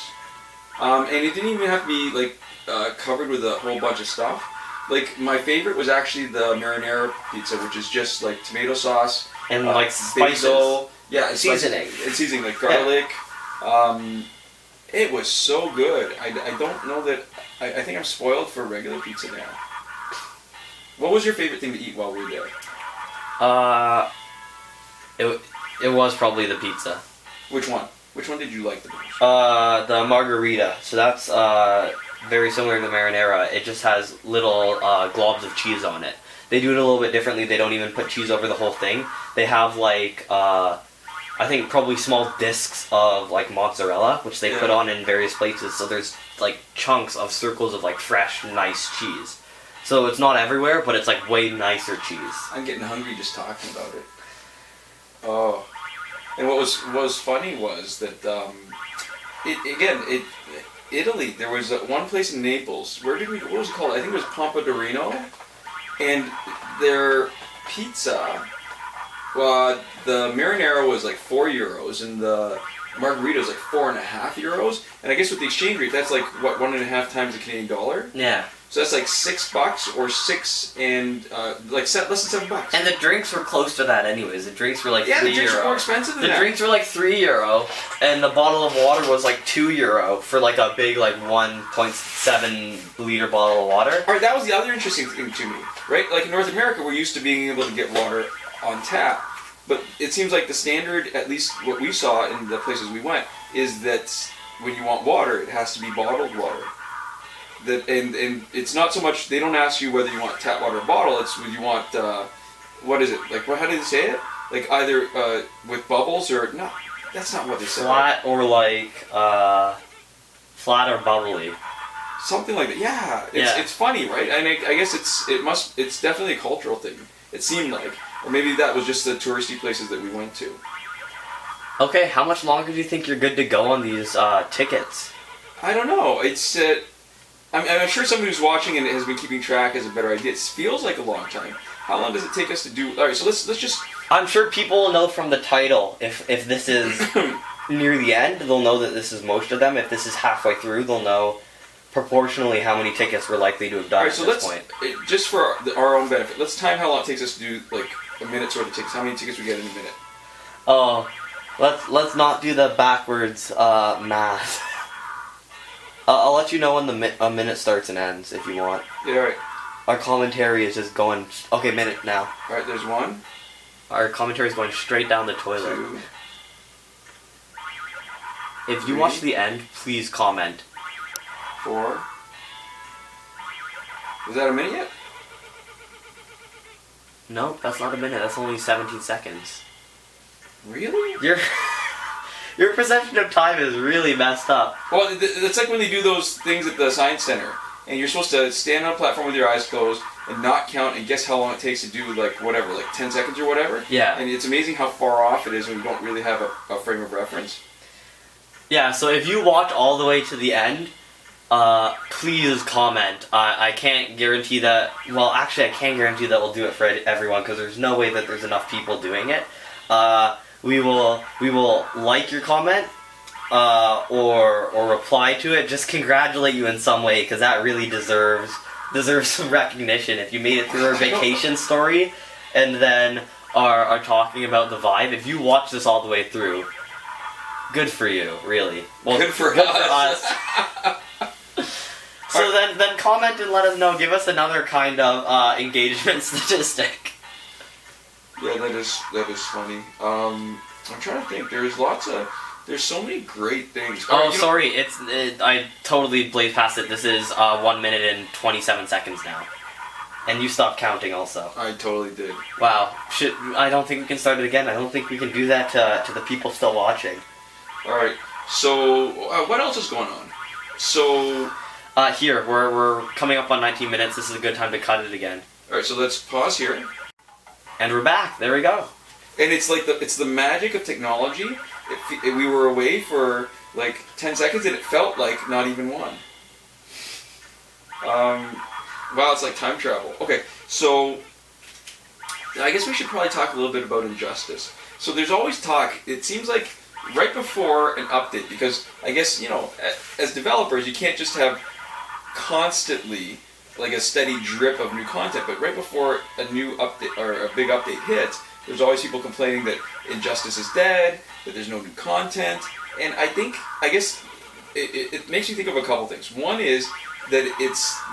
And it didn't even have to be like covered with a whole bunch of stuff. Like my favorite was actually the marinara pizza, which is just like tomato sauce and like spices. Basil, yeah, seasoning. And seasoning like garlic. Yeah. It was so good. I don't know that... I think I'm spoiled for regular pizza now. What was your favorite thing to eat while we were there? It was probably the pizza. Which one? Which one did you like the most? The margarita. So that's very similar to the marinara. It just has little globs of cheese on it. They do it a little bit differently. They don't even put cheese over the whole thing. They have like... I think probably small discs of like mozzarella, which they put on in various places. So there's like chunks of circles of like fresh, nice cheese. So it's not everywhere, but it's like way nicer cheese. I'm getting hungry just talking about it. Oh, and what was funny was that Italy. There was one place in Naples. What was it called? I think it was Pompadorino, and their pizza. The marinara was like €4, and the margarita was like €4.50. And I guess with the exchange rate, that's like what, 1.5 times the Canadian dollar. Yeah. So that's like $6 or $6 and less than $7. And the drinks were close to that, anyways. The drinks were like €3. Yeah, the drinks were more expensive than that. The drinks were like €3, and the bottle of water was like €2 for like a big like 1.7 liter bottle of water. All right, that was the other interesting thing to me, right? Like in North America, we're used to being able to get water on tap, but it seems like the standard, at least what we saw in the places we went, is that when you want water, it has to be bottled water. That and it's not so much, they don't ask you whether you want tap water or bottle. It's when you want what is it, like, how do they say it? Like either with bubbles or no, that's not what they say. Flat or like flat or bubbly. Something like that. Yeah, Yeah. it's funny, right? And I guess it's definitely a cultural thing. It seemed like, or maybe that was just the touristy places that we went to. Okay, how much longer do you think you're good to go on these tickets? I don't know. It's I'm sure somebody who's watching and has been keeping track has a better idea. It feels like a long time. How long does it take us to do? All right, so let's just. I'm sure people will know from the title if this is near the end, they'll know that this is most of them. If this is halfway through, they'll know proportionally how many tickets we're likely to have done Alright, so at this point. just for our own benefit, let's time how long it takes us to do like a minute sort of tickets. How many tickets we get in a minute? Oh, let's not do the backwards math. I'll let you know when a minute starts and ends if you want. Yeah, alright. Our commentary is just going. Okay, minute now. Alright, there's 1. Our commentary is going straight down the toilet. 2. If you 3. watch the end, please comment. 4. Is that a minute yet? No, that's not a minute. That's only 17 seconds. Really? Your perception of time is really messed up. Well, it's like when they do those things at the Science Center, and you're supposed to stand on a platform with your eyes closed and not count and guess how long it takes to do like whatever, like 10 seconds or whatever. Yeah. And it's amazing how far off it is when you don't really have a frame of reference. Yeah, so if you watch all the way to the end, please comment. I can't guarantee that. Well, actually, I can guarantee that we'll do it for everyone because there's no way that there's enough people doing it. We will like your comment or reply to it. Just congratulate you in some way because that really deserves some recognition. If you made it through our vacation story and then are talking about the vibe, if you watch this all the way through, good for you, really. Well, good for us. So then comment and let us know. Give us another kind of engagement statistic. Yeah, that is funny. I'm trying to think. There's so many great things. Oh, sorry. I totally blazed past it. This is 1 minute and 27 seconds now. And you stopped counting also. I totally did. Wow. I don't think we can start it again. I don't think we can do that to the people still watching. Alright, so what else is going on? So... Here, we're coming up on 19 minutes. This is a good time to cut it again. Alright, so let's pause here. And we're back. There we go. And it's like it's the magic of technology. We were away for like 10 seconds and it felt like not even one. Wow, it's like time travel. Okay, so I guess we should probably talk a little bit about Injustice. So there's always talk, it seems like right before an update, because I guess, as developers you can't just have constantly like a steady drip of new content, but right before a new update or a big update hits, there's always people complaining that Injustice is dead, that there's no new content, and I guess it makes you think of a couple things. One is that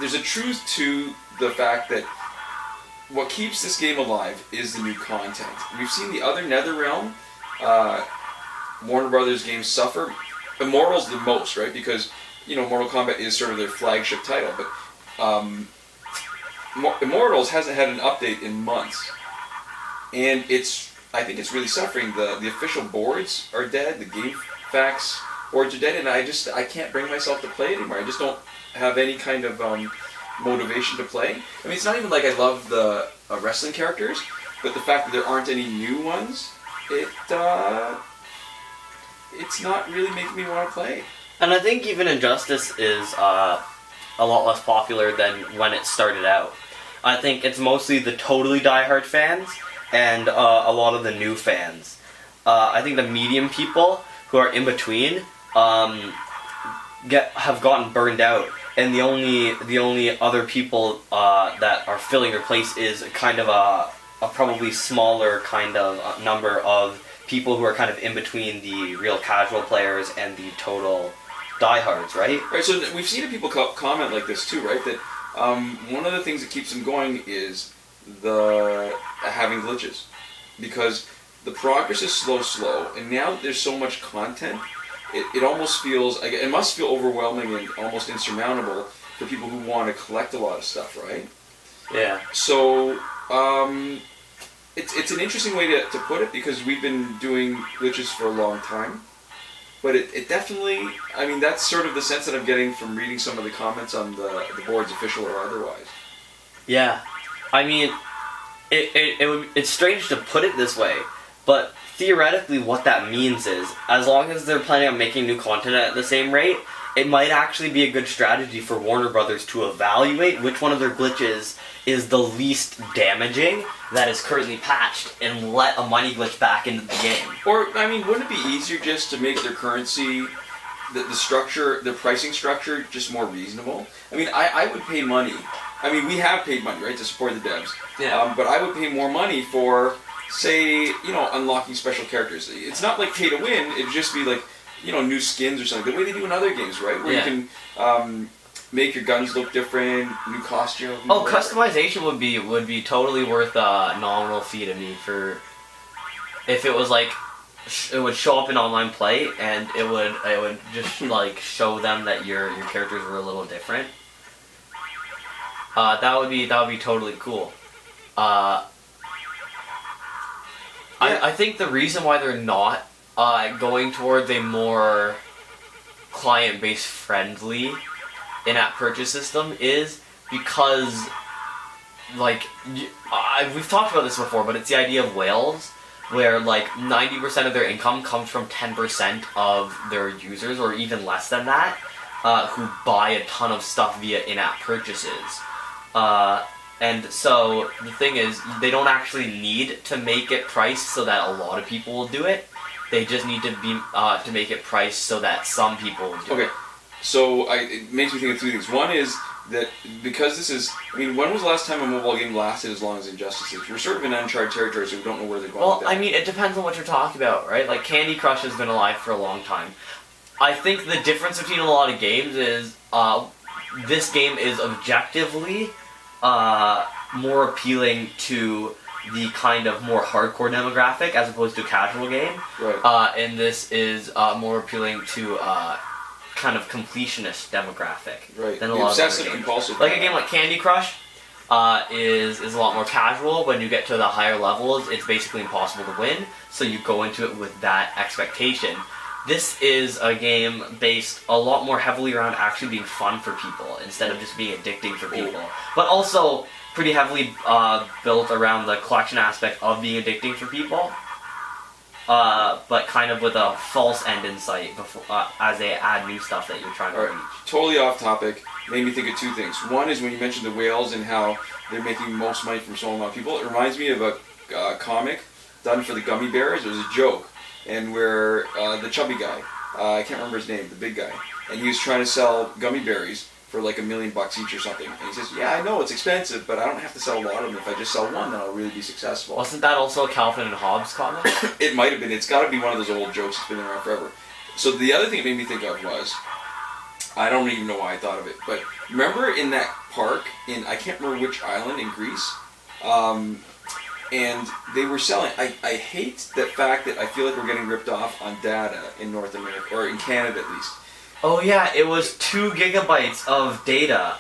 there's a truth to the fact that what keeps this game alive is the new content. We've seen the other NetherRealm, Warner Brothers games suffer. Immortals the most, right? Because Mortal Kombat is sort of their flagship title, but Immortals hasn't had an update in months, and I think it's really suffering. The official boards are dead. The GameFAQs boards are dead, and I can't bring myself to play anymore. I just don't have any kind of motivation to play. I mean, it's not even like I love the wrestling characters, but the fact that there aren't any new ones, it's not really making me want to play. And I think even Injustice is a lot less popular than when it started out. I think it's mostly the totally diehard fans and a lot of the new fans. I think the medium people who are in between have gotten burned out, and the only other people that are filling their place is kind of a probably smaller kind of number of people who are kind of in between the real casual players and the total diehards, right? Right, so we've seen people comment like this too, right? That one of the things that keeps them going is the having glitches, because the progress is slow, and now that there's so much content, it almost feels, it must feel overwhelming and almost insurmountable for people who want to collect a lot of stuff, right? Yeah. So, it's an interesting way to put it, because we've been doing glitches for a long time, but it definitely, I mean, that's sort of the sense that I'm getting from reading some of the comments on the board's official or otherwise. Yeah, I mean, it's strange to put it this way, but theoretically what that means is, as long as they're planning on making new content at the same rate, it might actually be a good strategy for Warner Brothers to evaluate which one of their glitches is the least damaging that is currently patched and let a money glitch back into the game. Or, I mean, wouldn't it be easier just to make their currency, the structure, the pricing structure, just more reasonable? I mean, I would pay money. I mean, we have paid money, right, to support the devs. Yeah. But I would pay more money for, say, you know, unlocking special characters. It's not like pay to win. It'd just be like, you know, new skins or something. The way they do in other games, right? Where you can make your guns look different, new costume. Oh, customization would be totally worth a nominal fee to me for if it was like it would show up in online play and it would just like show them that your characters were a little different. That would be totally cool. I think the reason why they're not going towards a more client-based friendly in-app purchase system is because, like, we've talked about this before, but it's the idea of whales, where like 90% of their income comes from 10% of their users, or even less than that, who buy a ton of stuff via in-app purchases. And so the thing is, they don't actually need to make it priced so that a lot of people will do it. They just need to be to make it priced so that some people will do it. Okay, so it makes me think of two things. One is that because this is, I mean, when was the last time a mobile game lasted as long as Injustice is? We're sort of in uncharted territory, so we don't know where they're going Well, with that. I mean, it depends on what you're talking about, right? Like, Candy Crush has been alive for a long time. I think the difference between a lot of games is this game is objectively more appealing to the kind of more hardcore demographic as opposed to a casual game. Right. And this is more appealing to kind of completionist demographic Right. than a The lot of other obsessive games. compulsive. Like a game like Candy Crush is a lot more casual. When you get to the higher levels, it's basically impossible to win, so you go into it with that expectation. This is a game based a lot more heavily around actually being fun for people instead of just being addicting for people. But also pretty heavily built around the collection aspect of being addicting for people. But kind of with a false end in sight before, as they add new stuff that you're trying to Alright, reach. totally off topic. Made me think of two things. One is when you mentioned the whales and how they're making most money from small amount of people. It reminds me of a comic done for the Gummy Bears. It was a joke, and where the chubby guy, I can't remember his name, the big guy, and he was trying to sell gummy berries for like $1 million each or something. And he says, "Yeah, I know it's expensive, but I don't have to sell a lot of them. If I just sell one, then I'll really be successful." Wasn't that also a Calvin and Hobbes comic? It might have been. It's got to be one of those old jokes that's been around forever. So the other thing it made me think of was, I don't even know why I thought of it, but remember in that park in, I can't remember which island in Greece, and they were selling, I hate the fact that I feel like we're getting ripped off on data in North America, or in Canada at least. Oh yeah, it was 2 gigabytes of data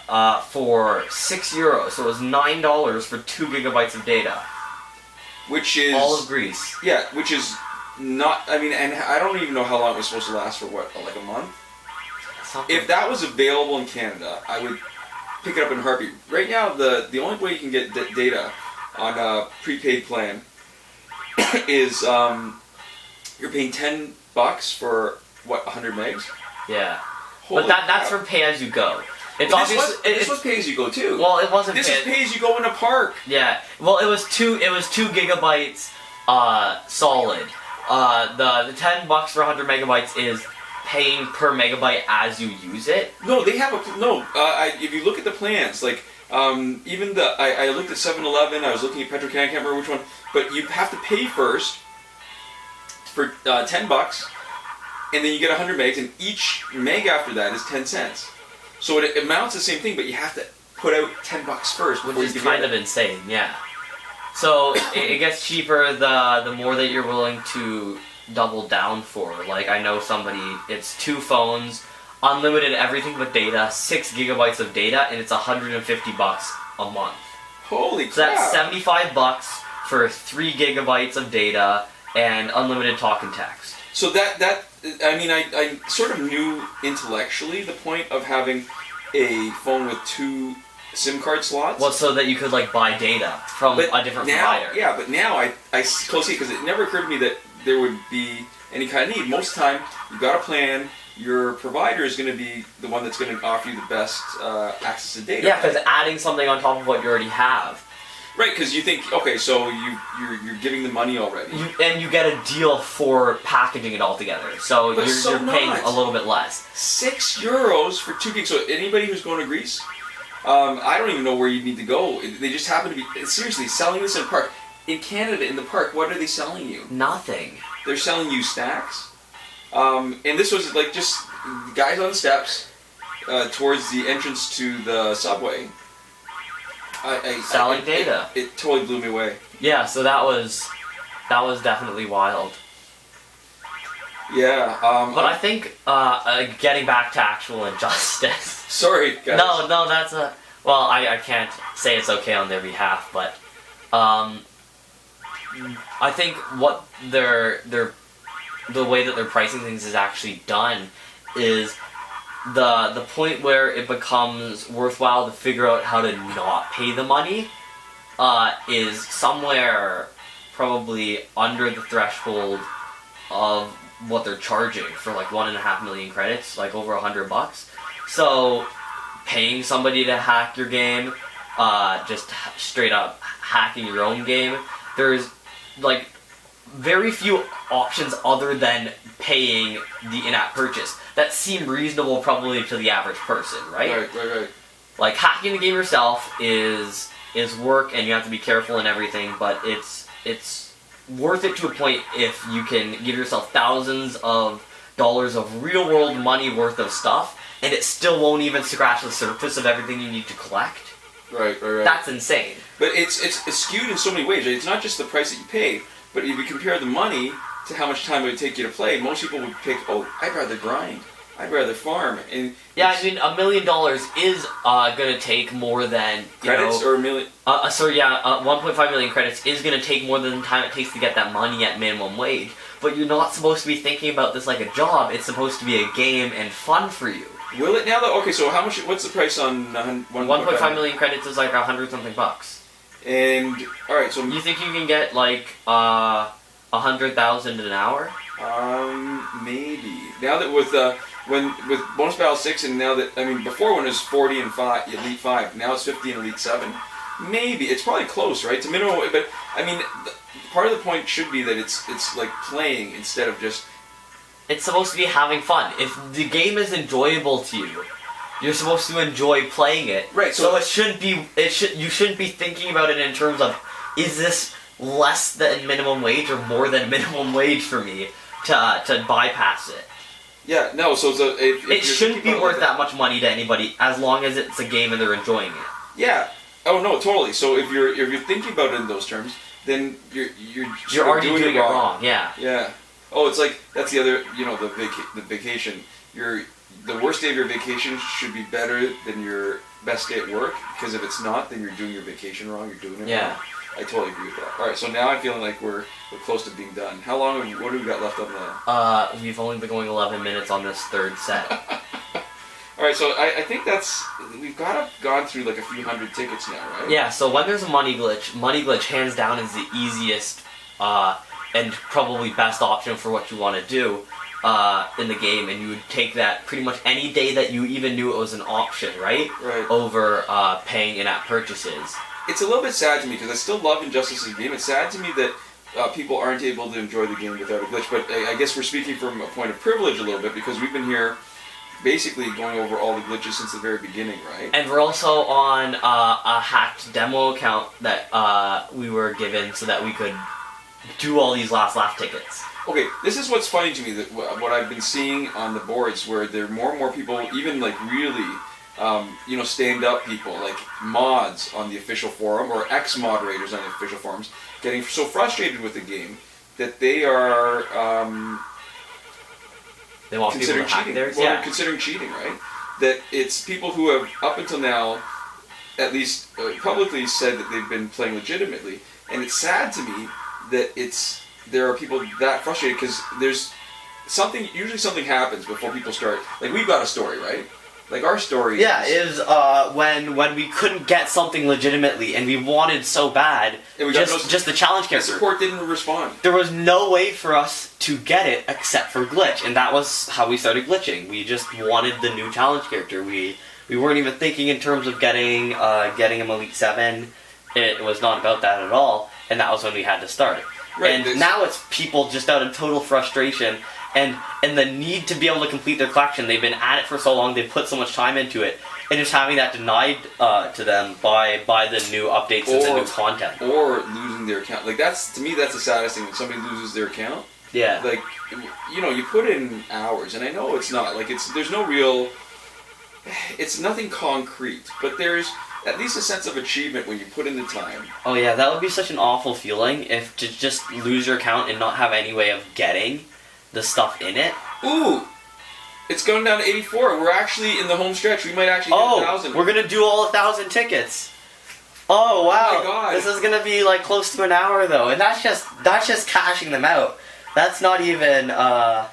for €6, so it was $9 for 2 gigabytes of data. Which is... All of Greece. Yeah, which is not, I mean, and I don't even know how long it was supposed to last for, what, like a month? Something. If that was available in Canada, I would pick it up in a heartbeat. Right now, the only way you can get data on a prepaid plan is you're paying $10 for, what, 100 megs? Yeah. Holy But that's crap. for pay-as-you-go. It's But obviously... this was pay-as-you-go too. Well, it wasn't This is pay-as-you-go in a park. Yeah. Well, it was 2 gigabytes solid. The $10 for 100 megabytes is paying per megabyte as you use it. No, they have a no. If you look at the plans, like even I looked at 7-Eleven. I was looking at Petro Can. I can't remember which one, but you have to pay first for $10, and then you get 100 megs, and each meg after that is 10 cents. So it amounts to the same thing, but you have to put out $10 first, Which before is you can kind get of insane, yeah. So it gets cheaper the more that you're willing to double down for. Like, I know somebody, it's 2 phones, unlimited everything but data, 6 gigabytes of data, and it's $150 a month. Holy So crap! that's $75 for 3 gigabytes of data and unlimited talk and text. So I sort of knew intellectually the point of having a phone with 2 SIM card slots. Well, so that you could like buy data from a different provider. Yeah, but now I closely, because it never occurred to me that there would be any kind of need. Most of the time, you've got a plan. Your provider is going to be the one that's going to offer you the best access to data. Yeah, because adding something on top of what you already have. Right, because you think, okay, so you're giving the money already. You get a deal for packaging it all together, so But you're paying a little bit less. €6 for 2 gigs. So anybody who's going to Greece, I don't even know where you need to go. They just happen to be, seriously, selling this in a park. In Canada, in the park, what are they selling you? Nothing. They're selling you snacks. And this was like just guys on the steps towards the entrance to the subway. Selling data. It totally blew me away. Yeah, so that was definitely wild. Yeah. But I think getting back to actual injustice. Sorry, guys. No, that's a. Well, I can't say it's okay on their behalf, but I think what the way that they're pricing things is actually done is the point where it becomes worthwhile to figure out how to not pay the money is somewhere probably under the threshold of what they're charging for like 1.5 million credits, like over $100. So paying somebody to hack your game, just straight up hacking your own game, there's like very few options other than paying the in-app purchase that seem reasonable probably to the average person, right? Right. Like hacking the game yourself is work and you have to be careful and everything, but it's worth it to a point if you can give yourself thousands of dollars of real world money worth of stuff and it still won't even scratch the surface of everything you need to collect. Right. That's insane. But it's skewed in so many ways. It's not just the price that you pay, but if you compare the money to how much time it would take you to play, most people would pick, I'd rather grind. I'd rather farm. And yeah, I mean, $1 million is gonna take more than credits or $1 million. 1.5 million credits is gonna take more than the time it takes to get that money at minimum wage. But you're not supposed to be thinking about this like a job. It's supposed to be a game and fun for you. Will it now though? Okay, so how much? What's the price on 1.5 million credits is like $100 something. And all right, so you think you can get like 100,000 an hour? Maybe. Now that with Bonus Battle 6 and now that before when it was 40 and Elite 5, now it's 50 and Elite 7. Maybe it's probably close, right? To minimum, but part of the point should be that it's like playing instead of just. It's supposed to be having fun. If the game is enjoyable to you, you're supposed to enjoy playing it. Right. So it shouldn't be. You shouldn't be thinking about it in terms of, is this less than minimum wage or more than minimum wage for me to bypass it? Yeah. No. So it shouldn't be worth that much money to anybody as long as it's a game and they're enjoying it. Yeah. Oh no, totally. So if you're thinking about it in those terms, then you're already doing it wrong. Yeah. Yeah. Oh, it's like that's the other. The vacation. The worst day of your vacation should be better than your best day at work, because if it's not, then you're doing your vacation wrong. You're doing it wrong. I totally agree with that. All right, so now I'm feeling like we're close to being done. How long? What do we got left on the? We've only been going 11 minutes on this third set. All right, so I think we've gone through like a few hundred tickets now, right? Yeah. So when there's a money glitch hands down is the easiest and probably best option for what you want to do in the game, and you would take that pretty much any day that you even knew it was an option, right? Right. Over paying in-app purchases. It's a little bit sad to me because I still love Injustice's game. It's sad to me that people aren't able to enjoy the game without a glitch, but I guess we're speaking from a point of privilege a little bit because we've been here basically going over all the glitches since the very beginning, right? And we're also on a hacked demo account that we were given so that we could do all these last laugh tickets. Okay, this is what's funny to me, that what I've been seeing on the boards, where there are more and more people, even like really, stand-up people, like mods on the official forum, or ex-moderators on the official forums, getting so frustrated with the game that they are they want considering people to cheating. hack theirs? Well, considering cheating, right? That it's people who have, up until now, at least publicly said that they've been playing legitimately, and it's sad to me that there are people that frustrated because usually something happens before people start. Like we've got a story, right? Like our story. Yeah, is when we couldn't get something legitimately and we wanted so bad, And we got just the challenge The character. support didn't respond. There was no way for us to get it except for glitch, and that was how we started glitching. We just wanted the new challenge character. We weren't even thinking in terms of getting him Elite 7. It was not about that at all, and that was when we had to start. Right, And now it's people just out of total frustration and the need to be able to complete their collection. They've been at it for so long, they've put so much time into it, and just having that denied to them by the new updates and the new content. Or losing their account. Like to me that's the saddest thing when somebody loses their account. Yeah. Like, you know, you put in hours, and I know it's not like there's no real. It's nothing concrete, but there's at least a sense of achievement when you put in the time. Oh yeah, that would be such an awful feeling if to just lose your account and not have any way of getting the stuff in it. Ooh, it's going down to 84. We're actually in the home stretch. We might actually hit 1,000. We're gonna do all 1,000 tickets. Oh wow, my God. This is gonna be like close to an hour though, and that's just cashing them out. That's not even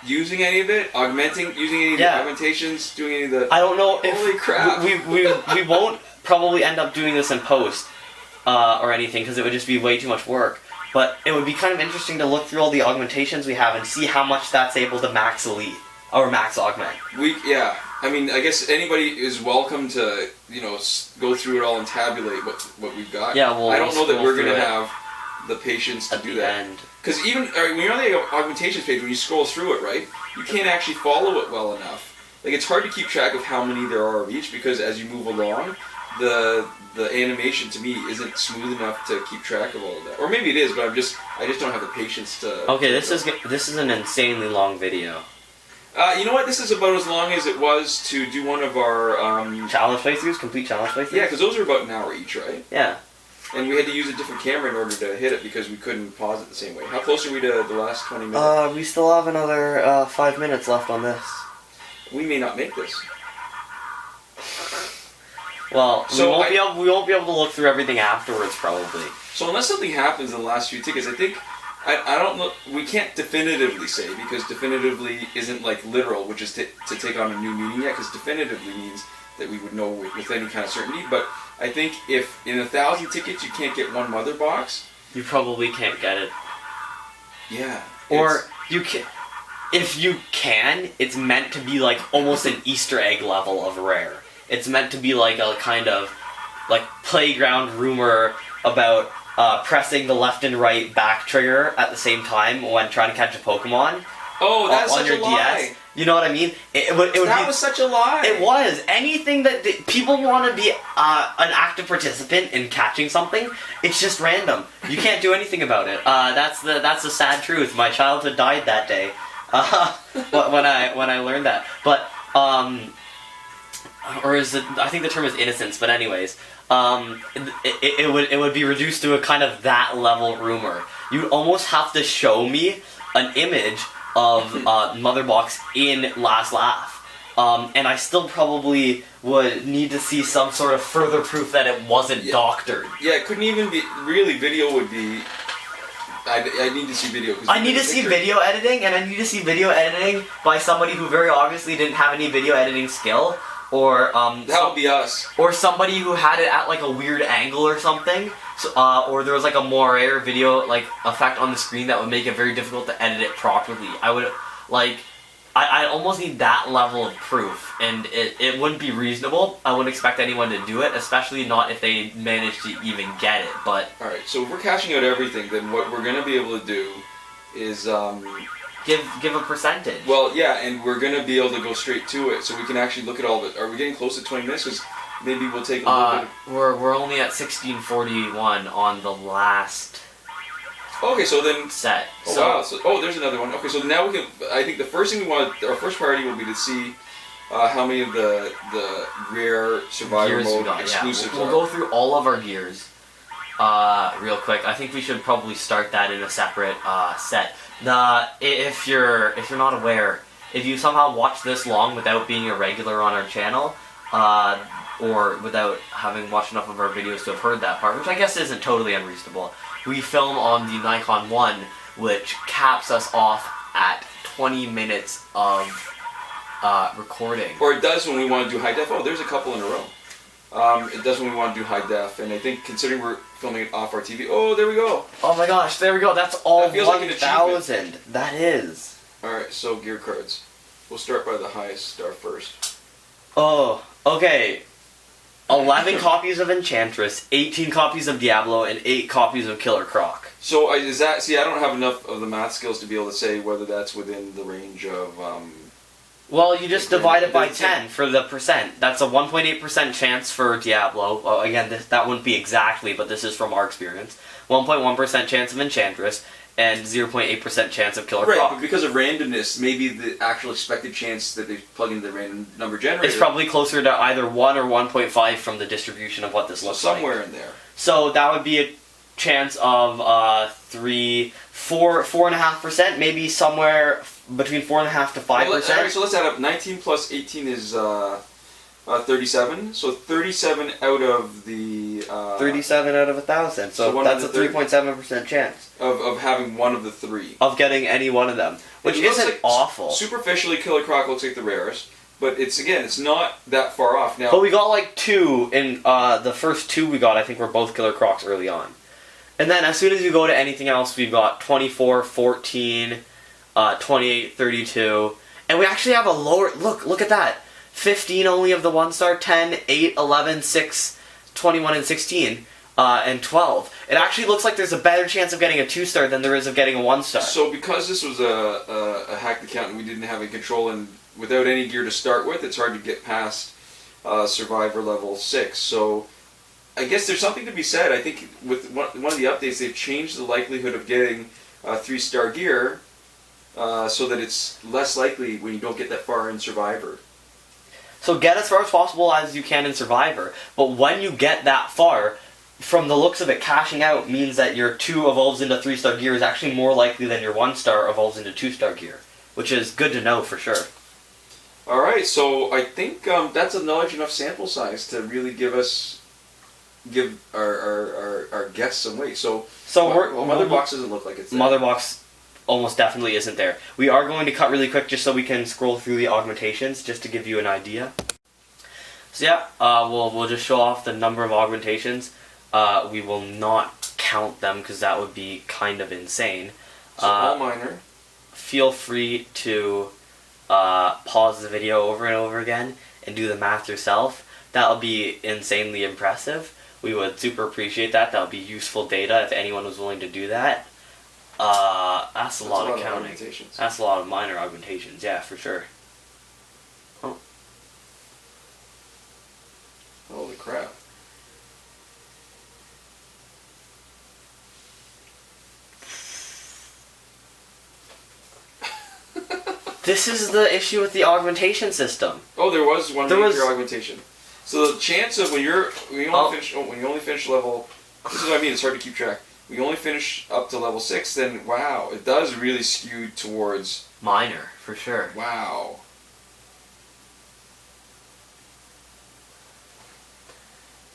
using any of it, using any of the augmentations, doing any of the. I don't know if Holy crap. we won't probably end up doing this in post or anything because it would just be way too much work. But it would be kind of interesting to look through all the augmentations we have and see how much that's able to max elite or max augment. I mean, I guess anybody is welcome to go through it all and tabulate what we've got. Yeah, well, I don't know that we're gonna through it have the patience to at do the that. end. Because even when you're on the augmentations page, when you scroll through it, right, you can't actually follow it well enough. Like it's hard to keep track of how many there are of each because as you move along, the animation to me isn't smooth enough to keep track of all of that. Or maybe it is, but I just don't have the patience to. Okay, this is an insanely long video. You know what? This is about as long as it was to do one of our Challenge playthroughs, complete challenge playthroughs. Yeah, because those are about an hour each, right? Yeah. And we had to use a different camera in order to hit it because we couldn't pause it the same way. How close are we to the last 20 minutes? We still have another 5 minutes left on this. We may not make this. Well, So we won't be able to look through everything afterwards, probably. So unless something happens in the last few tickets, I think I don't know. We can't definitively say because definitively isn't like literal, which is to take on a new meaning yet. Because definitively means that we would know with any kind of certainty. But I think if in 1,000 tickets you can't get one mother box, You probably can't get it. yeah. Or you can. If you can, it's meant to be like almost an Easter egg level of rare. It's meant to be like a kind of like playground rumor about pressing the left and right back trigger at the same time when trying to catch a Pokemon. Oh, that's on such your a lie. DS. You know what I mean? It would That was such a lie. It was. Anything that people want to be an active participant in catching something, it's just random. You can't do anything about it. That's the sad truth. My childhood died that day when I learned that. But or is it? I think the term is innocence. But anyways, it would be reduced to a kind of that level rumor. You'd almost have to show me an image of Mother Box in Last Laugh. And I still probably would need to see some sort of further proof that it wasn't doctored. Yeah, it couldn't even be. Really, video would be. I need to see video. I need to see video editing, and I need to see video editing by somebody who very obviously didn't have any video editing skill, or That would be us. or somebody who had it at like a weird angle or something. So, or there was like a moire video like effect on the screen that would make it very difficult to edit it properly. I would like. I almost need that level of proof, and it wouldn't be reasonable. I wouldn't expect anyone to do it, especially not if they managed to even get it, but... Alright, so if we're cashing out everything, then what we're going to be able to do is... Give a percentage. Well, yeah, and we're going to be able to go straight to it, so we can actually look at all of it. Are we getting close to 20 minutes? Because maybe we'll take a little bit of... We're only at 16:41 on the last... Okay, so then... set. Oh, wow. So, there's another one. Okay, so now we can... I think the first thing we want... Our first priority will be to see how many of the rare survivor gears mode we got, exclusives We'll are. go through all of our gears real quick. I think we should probably start that in a separate set. If you're not aware, if you somehow watch this long without being a regular on our channel, or without having watched enough of our videos to have heard that part, which I guess isn't totally unreasonable, we film on the Nikon 1, which caps us off at 20 minutes of recording. Or it does when we want to do high def. Oh, there's a couple in a row. It does when we want to do high def, and I think considering we're filming it off our TV. Oh, there we go. Oh my gosh, there we go. That's all That feels like an 1,000. That is. All right, so gear cards. We'll start by the highest star first. Oh, okay. 11 copies of Enchantress, 18 copies of Diablo, and 8 copies of Killer Croc. So is that? See, I don't have enough of the math skills to be able to say whether that's within the range of. Well, you just divide it by That's 10 for the percent. That's a 1.8% chance for Diablo. Well, again, that wouldn't be exactly, but this is from our experience. 1.1% chance of Enchantress, and 0.8% chance of Killer Right, Croc. but because of randomness, maybe the actual expected chance that they plug into the random number generator. It's probably closer to either 1 or 1.5 from the distribution of what this looks like. somewhere in there. So that would be a chance of 4.5%, maybe somewhere between 4.5 to 5%. Well, alright, so let's add up. 19 plus 18 is 37. So 37 out of the 37 out of 1,000. So So one that's a of the 3.7% chance of having one of the three. of getting any one of them, which It looks isn't like awful. Superficially, Killer Croc looks like the rarest, but it's not that far off now. But we got like 2 in the first 2 we got. I think were both Killer Crocs early on, and then as soon as you go to anything else, we've got 24, 14, 28, 32, and we actually have a lower. Look at that. 15 only of the 1-star, 10, 8, 11, 6, 21, and 16, and 12. It actually looks like there's a better chance of getting a 2-star than there is of getting a 1-star. So because this was a hacked account and we didn't have any control and without any gear to start with, it's hard to get past Survivor level 6. So I guess there's something to be said. I think with one of the updates, they've changed the likelihood of getting 3-star gear so that it's less likely when you don't get that far in Survivor. So get as far as possible as you can in Survivor, but when you get that far, from the looks of it, cashing out means that your 2 evolves into 3-star gear is actually more likely than your 1-star evolves into 2-star gear, which is good to know for sure. Alright, so I think that's a large enough sample size to really give our guests some weight. So Mother Box doesn't look like it's there. Mother Box almost definitely isn't there. We are going to cut really quick just so we can scroll through the augmentations just to give you an idea. So yeah, we'll just show off the number of augmentations. We will not count them because that would be kind of insane. So all minor. Feel free to pause the video over and over again and do the math yourself. That'll be insanely impressive. We would super appreciate that. That'll be useful data if anyone was willing to do that. That's a lot of counting. That's a lot of minor augmentations, yeah, for sure. Oh. Holy crap. This is the issue with the augmentation system. Oh, there was one major augmentation. So the chance of when you only finish level, this is what I mean. It's hard to keep track. When you only finish up to level 6, then wow, it does really skew towards Minor, for sure. wow.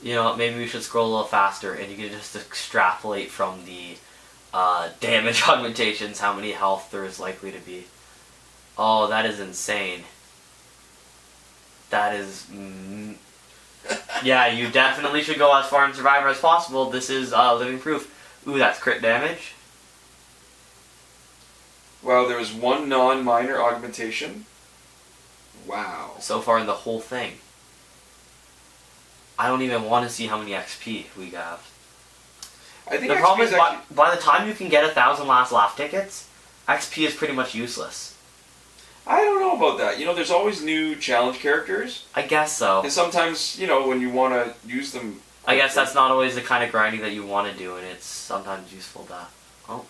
You know, maybe we should scroll a little faster and you can just extrapolate from the damage augmentations how many health there is likely to be. Oh, that is insane. That is... yeah, you definitely should go as far in Survivor as possible. This is living proof. Ooh, that's crit damage. Wow, there was one non-minor augmentation. Wow. So far in the whole thing. I don't even want to see how many XP we have. I think The XP problem is, actually, by the time you can get 1,000 last laugh tickets, XP is pretty much useless. I don't know about that. You know, there's always new challenge characters, I guess so. and sometimes, you know, when you want to use them. I guess that's not always the kind of grinding that you want to do, and it's sometimes useful to... Oh.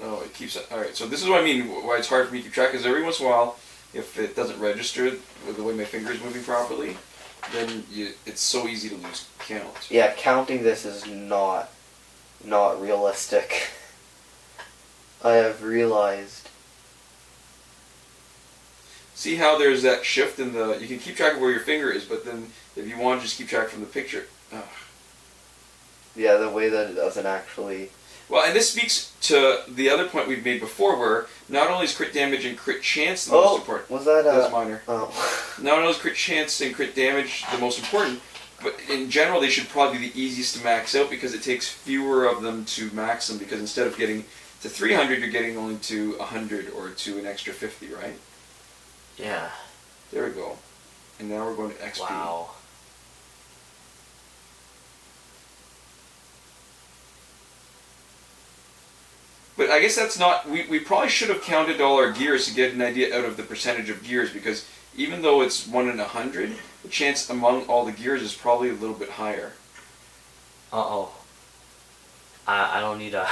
No, it keeps. All right, so this is what I mean. Why it's hard for me to keep track is every once in a while, if it doesn't register with the way my finger is moving properly, then it's so easy to lose count. Yeah, counting this is not realistic. I have realized. See how there's that shift in the. You can keep track of where your finger is, but then if you want to just keep track from the picture. Yeah, the way that it doesn't actually. Well, and this speaks to the other point we've made before, where not only is crit damage and crit chance the most important. Was that That's minor. Oh. Not only is crit chance and crit damage the most important, but in general they should probably be the easiest to max out because it takes fewer of them to max them. Because instead of getting to 300, you're getting only to 100 or to an extra 50, right? Yeah. There we go. And now we're going to XP. Wow. But I guess that's not... We probably should have counted all our gears to get an idea out of the percentage of gears, because even though it's 1 in 100, the chance among all the gears is probably a little bit higher. Uh-oh. I don't need a...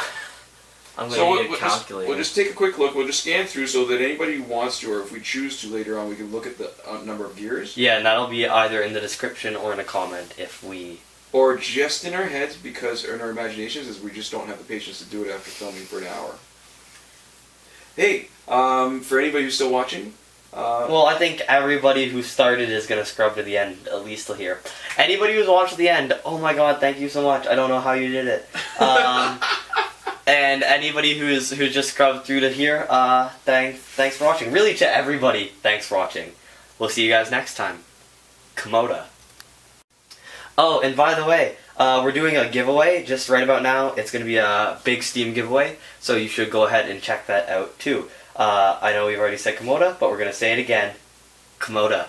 I'm going to So need a calculator. we'll just take a quick look. We'll just scan through so that anybody who wants to, or if we choose to later on, we can look at the number of gears. Yeah, and that'll be either in the description or in a comment if we... Or just in our heads, because in our imaginations, as we just don't have the patience to do it after filming for an hour. Hey, for anybody who's still watching... Well, I think everybody who started is going to scrub to the end, at least till here. Anybody who's watched the end, oh my god, thank you so much. I don't know how you did it. And anybody who's just scrubbed through to here, thanks for watching. Really, to everybody, thanks for watching. We'll see you guys next time. Komoda. Oh, and by the way, we're doing a giveaway just right about now. It's going to be a big Steam giveaway, so you should go ahead and check that out too. I know we've already said Komoda, but we're going to say it again. Komoda.